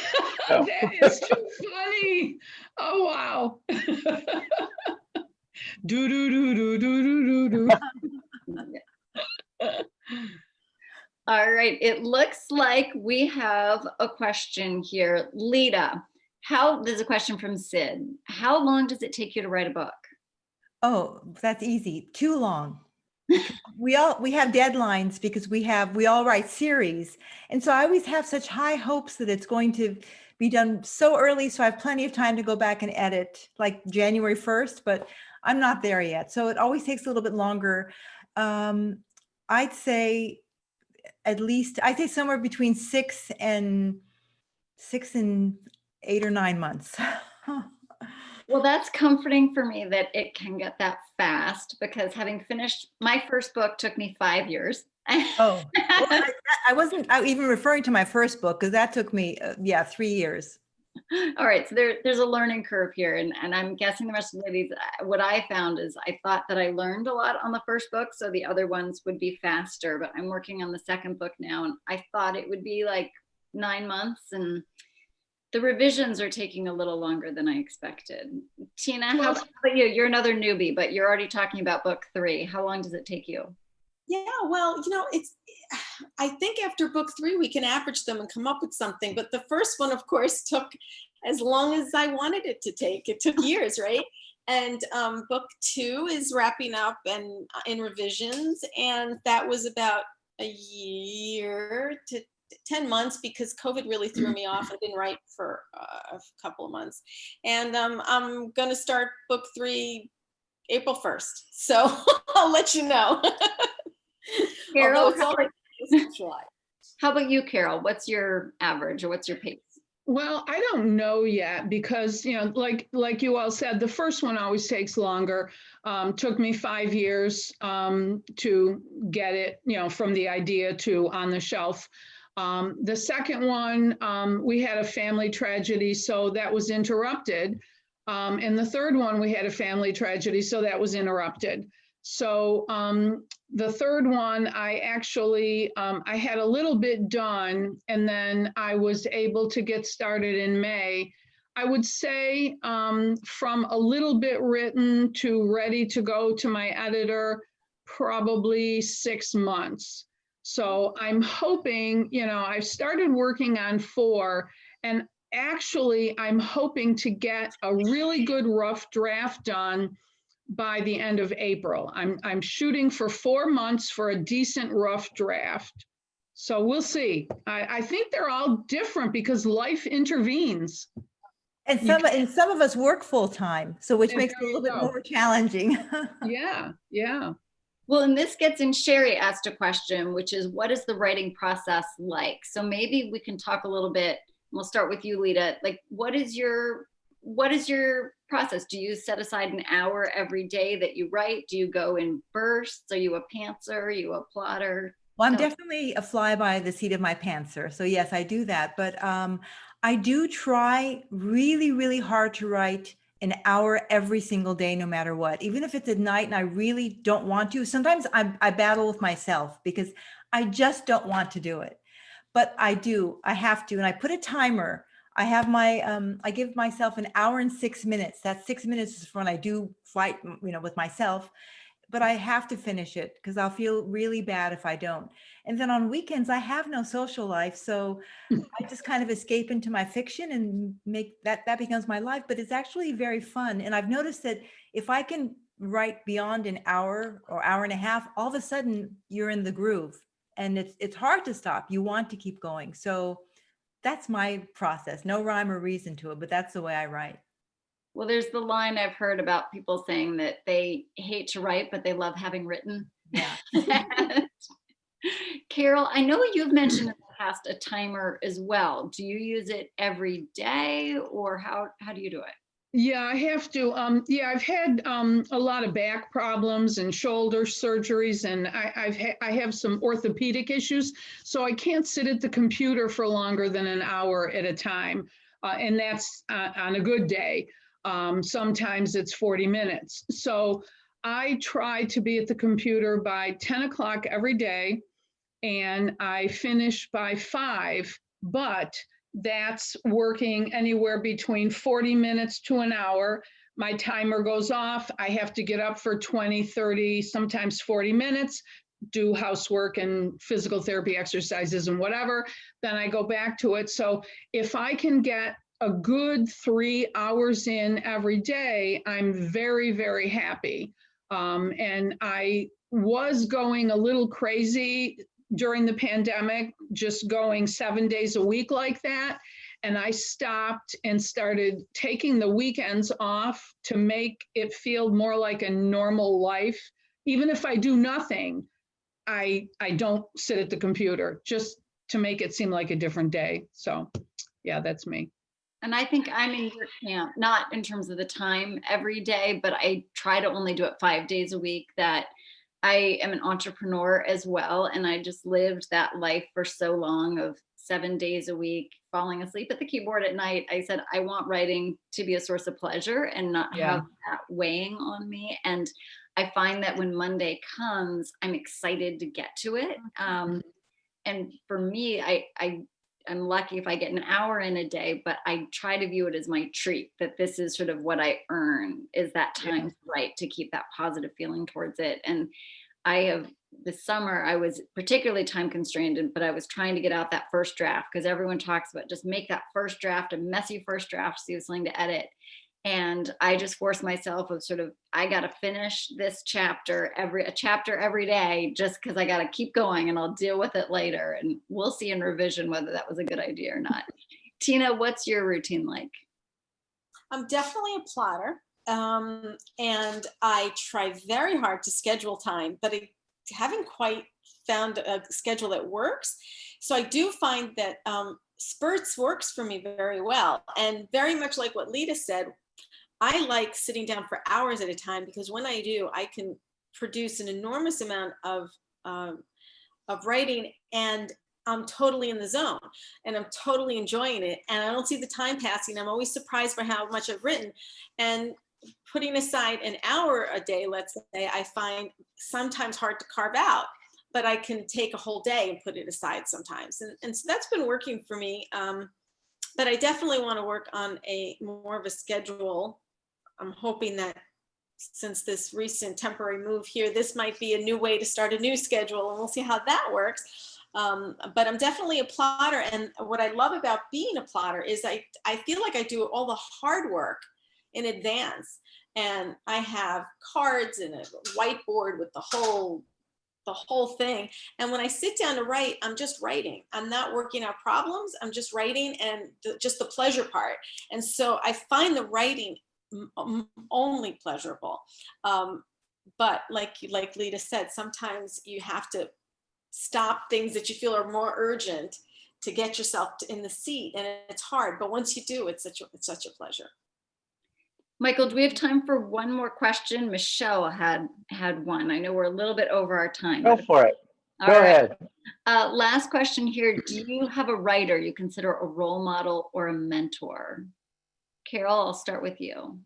Speaker 1: Yeah.
Speaker 4: that is too funny. Oh, wow. Do, do, do, do, do, do, do.
Speaker 5: All right, it looks like we have a question here. Lita, there's a question from Sid. How long does it take you to write a book?
Speaker 2: Oh, that's easy. Too long. We have deadlines because we all write series. And so I always have such high hopes that it's going to be done so early. So I have plenty of time to go back and edit like January 1st, but I'm not there yet. So it always takes a little bit longer. I'd say somewhere between 6 and 8 or 9 months.
Speaker 5: Well, that's comforting for me that it can get that fast, because having finished my first book took me 5 years.
Speaker 2: Oh, well, I wasn't even referring to my first book, because that took me, 3 years.
Speaker 5: All right, so there's a learning curve here, and I'm guessing the rest of the ladies, what I found is I thought that I learned a lot on the first book, so the other ones would be faster, but I'm working on the second book now, and I thought it would be like 9 months, and the revisions are taking a little longer than I expected. Tina, how about you? You're another newbie, but you're already talking about book 3. How long does it take you?
Speaker 3: Yeah, well, I think after book 3, we can average them and come up with something. But the first one, of course, took as long as I wanted it to take. It took years, right? And book 2 is wrapping up and in revisions. And that was about a year to 10 months because COVID really threw me off. I didn't write for a couple of months. And I'm going to start book 3 April 1st. So I'll let you know.
Speaker 5: Carol, how about you, Carol? What's your average, or what's your pace?
Speaker 4: Well, I don't know yet because, like you all said, the first one always takes longer. Took me 5 years to get it, from the idea to on the shelf. The second one, we had a family tragedy, so that was interrupted. And the third one, we had a family tragedy, so that was interrupted. So the third one, I actually, I had a little bit done, and then I was able to get started in May. I would say from a little bit written to ready to go to my editor, probably 6 months. So I'm hoping, I've started working on 4, and actually I'm hoping to get a really good rough draft done by the end of April. I'm shooting for 4 months for a decent rough draft. So we'll see. I think they're all different because life intervenes.
Speaker 2: And some of us work full time, so which makes it a little bit more challenging.
Speaker 4: Yeah.
Speaker 5: Well, and this gets in, Sherry asked a question, which is, what is the writing process like? So maybe we can talk a little bit. We'll start with you, Lita. Like, what is your process? Do you set aside an hour every day that you write? Do you go in bursts? Are you a pantser? Are you a plotter?
Speaker 2: Well, I'm definitely a fly by the seat of my pantser. So yes, I do that. But I do try really, really hard to write an hour every single day, no matter what. Even if it's at night and I really don't want to. Sometimes I battle with myself because I just don't want to do it. But I do. I have to. And I put a timer. I have I give myself an hour and 6 minutes. That 6 minutes is when I do fight, with myself. But I have to finish it because I'll feel really bad if I don't. And then on weekends, I have no social life. So I just kind of escape into my fiction and make that becomes my life. But it's actually very fun. And I've noticed that if I can write beyond an hour or hour and a half, all of a sudden you're in the groove, and it's hard to stop. You want to keep going. So that's my process. No rhyme or reason to it, but that's the way I write.
Speaker 5: Well, there's the line I've heard about people saying that they hate to write, but they love having written.
Speaker 2: Yeah.
Speaker 5: Carol, I know you've mentioned in the past a timer as well. Do you use it every day, or how do you do it?
Speaker 4: Yeah, I have to. Yeah, I've had a lot of back problems and shoulder surgeries, and I have some orthopedic issues, so I can't sit at the computer for longer than an hour at a time, and that's on a good day. Sometimes it's 40 minutes. So I try to be at the computer by 10 o'clock every day, and I finish by 5, but that's working anywhere between 40 minutes to an hour. My timer goes off. I have to get up for 20, 30, sometimes 40 minutes, do housework and physical therapy exercises and whatever. Then I go back to it. So if I can get a good 3 hours in every day, I'm very, very happy. And I was going a little crazy during the pandemic, just going 7 days a week like that. And I stopped and started taking the weekends off to make it feel more like a normal life. Even if I do nothing, I don't sit at the computer, just to make it seem like a different day. So yeah, that's me.
Speaker 5: And I think I'm in your camp, not in terms of the time every day, but I try to only do it 5 days a week. That I am an entrepreneur as well. And I just lived that life for so long of 7 days a week, falling asleep at the keyboard at night. I said, I want writing to be a source of pleasure and not have that weighing on me. And I find that when Monday comes, I'm excited to get to it. And for me, I'm lucky if I get an hour in a day, but I try to view it as my treat, that this is sort of what I earn, is that time to write, to keep that positive feeling towards it. And this summer, I was particularly time constrained, but I was trying to get out that first draft, because everyone talks about just make that first draft, a messy first draft, so you have something to edit. And I just forced myself of sort of, I got to finish this chapter every day, just because I got to keep going, and I'll deal with it later. And we'll see in revision whether that was a good idea or not. Tina, what's your routine like?
Speaker 3: I'm definitely a plotter. And I try very hard to schedule time, but I haven't quite found a schedule that works. So I do find that spurts works for me very well. And very much like what Lita said, I like sitting down for hours at a time, because when I do, I can produce an enormous amount of writing, and I'm totally in the zone, and I'm totally enjoying it. And I don't see the time passing. I'm always surprised by how much I've written. And putting aside an hour a day, let's say, I find sometimes hard to carve out, but I can take a whole day and put it aside sometimes. And so that's been working for me. But I definitely want to work on more of a schedule. I'm hoping that since this recent temporary move here, this might be a new way to start a new schedule, and we'll see how that works. But I'm definitely a plotter. And what I love about being a plotter is I feel like I do all the hard work in advance. And I have cards and a whiteboard with the whole thing. And when I sit down to write, I'm just writing. I'm not working out problems. I'm just writing, and just the pleasure part. And so I find the writing only pleasurable. But like Lita said, sometimes you have to stop things that you feel are more urgent to get yourself in the seat, and it's hard. But once you do, it's such a pleasure.
Speaker 5: Michael, do we have time for one more question? Michelle had one. I know we're a little bit over our time.
Speaker 1: Go for it. Go ahead.
Speaker 5: Last question here. Do you have a writer you consider a role model or a mentor? Carol, I'll start with you.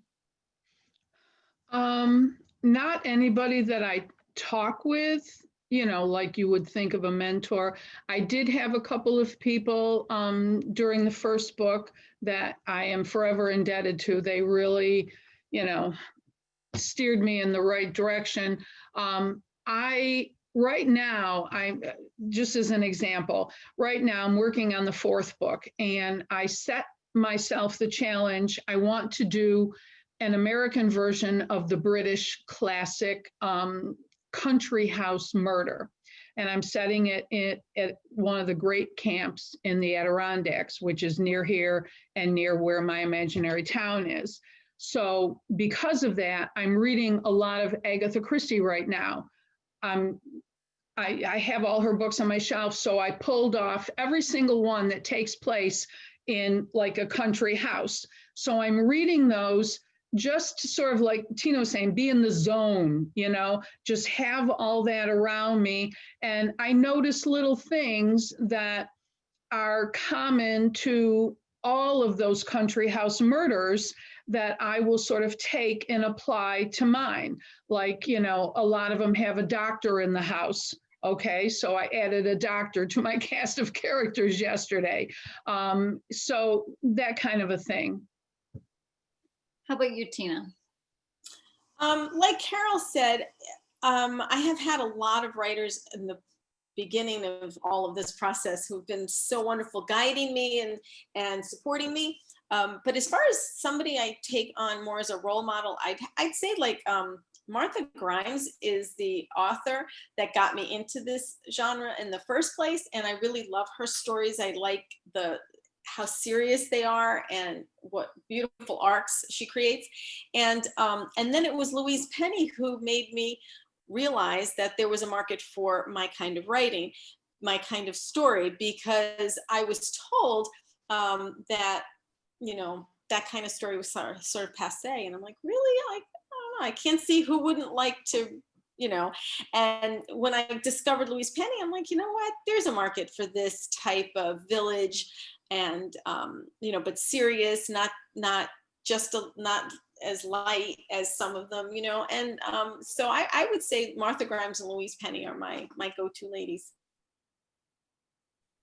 Speaker 4: Not anybody that I talk with, like you would think of a mentor. I did have a couple of people during the first book that I am forever indebted to. They really, steered me in the right direction. Right now, just as an example, right now I'm working on the 4th book, and I set myself the challenge. I want to do an American version of the British classic country house murder. And I'm setting it at one of the great camps in the Adirondacks, which is near here and near where my imaginary town is. So because of that, I'm reading a lot of Agatha Christie right now. I have all her books on my shelf, so I pulled off every single one that takes place in like a country house. So I'm reading those just to sort of, like Tina was saying, be in the zone, you know, just have all that around me. And I notice little things that are common to all of those country house murders that I will sort of take and apply to mine. Like, you know, a lot of them have a doctor in the house. Okay, so I added a doctor to my cast of characters yesterday. So that kind of a thing.
Speaker 5: How about you, Tina?
Speaker 3: Like Carol said, I have had a lot of writers in the beginning of all of this process who've been so wonderful, guiding me and supporting me. But as far as somebody I take on more as a role model, I'd say like Martha Grimes is the author that got me into this genre in the first place. And I really love her stories. I like how serious they are and what beautiful arcs she creates. And then it was Louise Penny who made me realize that there was a market for my kind of writing, my kind of story, because I was told that, you know, that kind of story was sort of passe. And I'm like, really? I don't know. I can't see who wouldn't like to, you know. And when I discovered Louise Penny, I'm like, you know what? There's a market for this type of village, and you know, but serious, not as light as some of them, you know. And so I would say Martha Grimes and Louise Penny are my go-to ladies.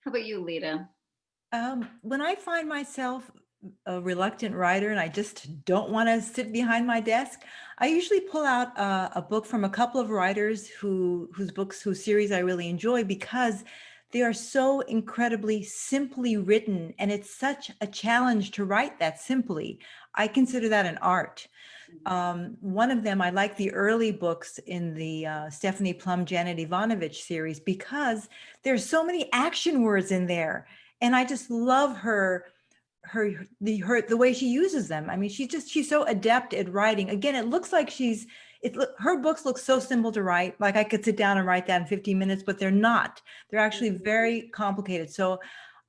Speaker 5: How about you, Lita?
Speaker 2: When I find myself a reluctant writer and I just don't want to sit behind my desk, I usually pull out a book from a couple of writers whose series I really enjoy, because they are so incredibly simply written, and it's such a challenge to write that simply. I consider that an art. One of them, I like the early books in the Stephanie Plum, Janet Ivanovich series, because there's so many action words in there. And I just love the way she uses them. I mean, she's so adept at writing. Again, it looks like her books look so simple to write. Like I could sit down and write that in 15 minutes, but they're not. They're actually very complicated. So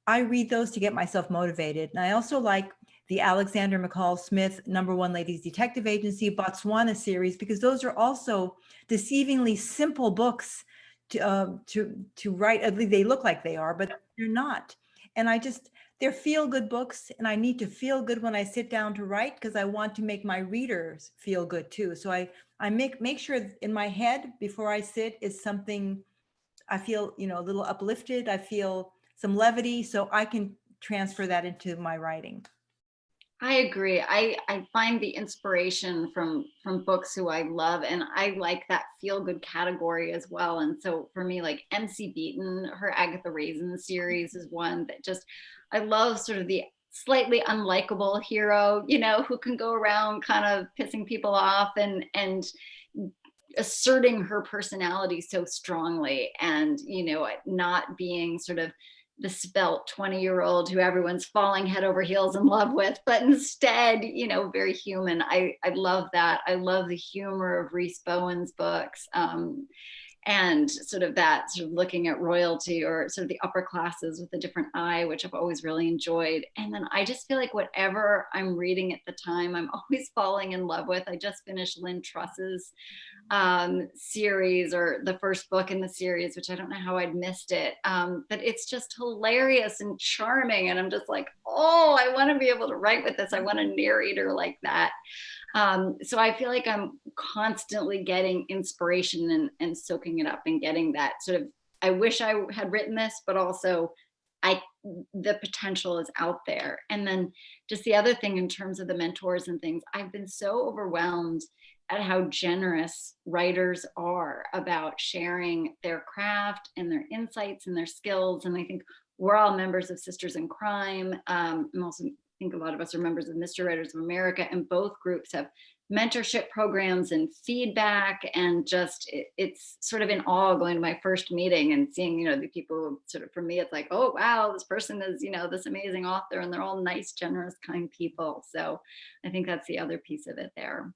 Speaker 2: I read those to get myself motivated. And I also like the Alexander McCall Smith #1 Ladies Detective Agency Botswana series, because those are also deceivingly simple books to write. At least they look like they are, but they're not. And they're feel-good books, and I need to feel good when I sit down to write, because I want to make my readers feel good too. So I make sure in my head before I sit is something I feel, you know, a little uplifted. I feel some levity, so I can transfer that into my writing.
Speaker 5: I agree. I find the inspiration from books who I love, and I like that feel good category as well. And so for me, like MC Beaton, her Agatha Raisin series is one that just, I love sort of the slightly unlikable hero, you know, who can go around kind of pissing people off and asserting her personality so strongly, and, you know, not being sort of the svelte 20-year-old who everyone's falling head over heels in love with, but instead, you know, very human. I love that. I love the humor of Rhys Bowen's books, and sort of that sort of looking at royalty or sort of the upper classes with a different eye, which I've always really enjoyed. And then I just feel like whatever I'm reading at the time, I'm always falling in love with. I just finished Lynn Truss's series, or the first book in the series, which I don't know how I'd missed it, but it's just hilarious and charming, and I'm just like, oh, I want to be able to write with this. I want a narrator like that. So I feel like I'm constantly getting inspiration and soaking it up and getting that sort of, I wish I had written this, but also the potential is out there. And then just the other thing in terms of the mentors and things, I've been so overwhelmed at how generous writers are about sharing their craft and their insights and their skills. And I think we're all members of Sisters in Crime. I'm also think a lot of us are members of Mystery Writers of America, and both groups have mentorship programs and feedback, and just it's sort of in awe going to my first meeting and seeing, the people sort of, for me, it's like, oh, wow, this person is, this amazing author, and they're all nice, generous, kind people. So I think that's the other piece of it there.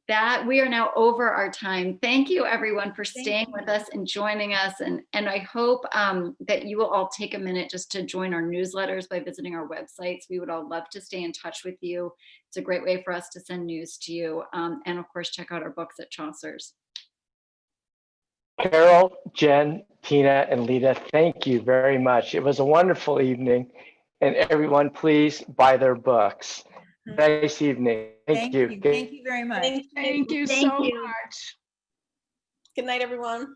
Speaker 5: That we are now over our time. Thank you everyone for staying with us and joining us. And I hope that you will all take a minute just to join our newsletters by visiting our websites. We would all love to stay in touch with you. It's a great way for us to send news to you. And of course, check out our books at Chaucer's.
Speaker 1: Carol, Jen, Tina, and Lita, thank you very much. It was a wonderful evening. And everyone, please buy their books. Nice evening. Thank you.
Speaker 2: Thank you very much.
Speaker 4: Thank you so much.
Speaker 3: Good night, everyone.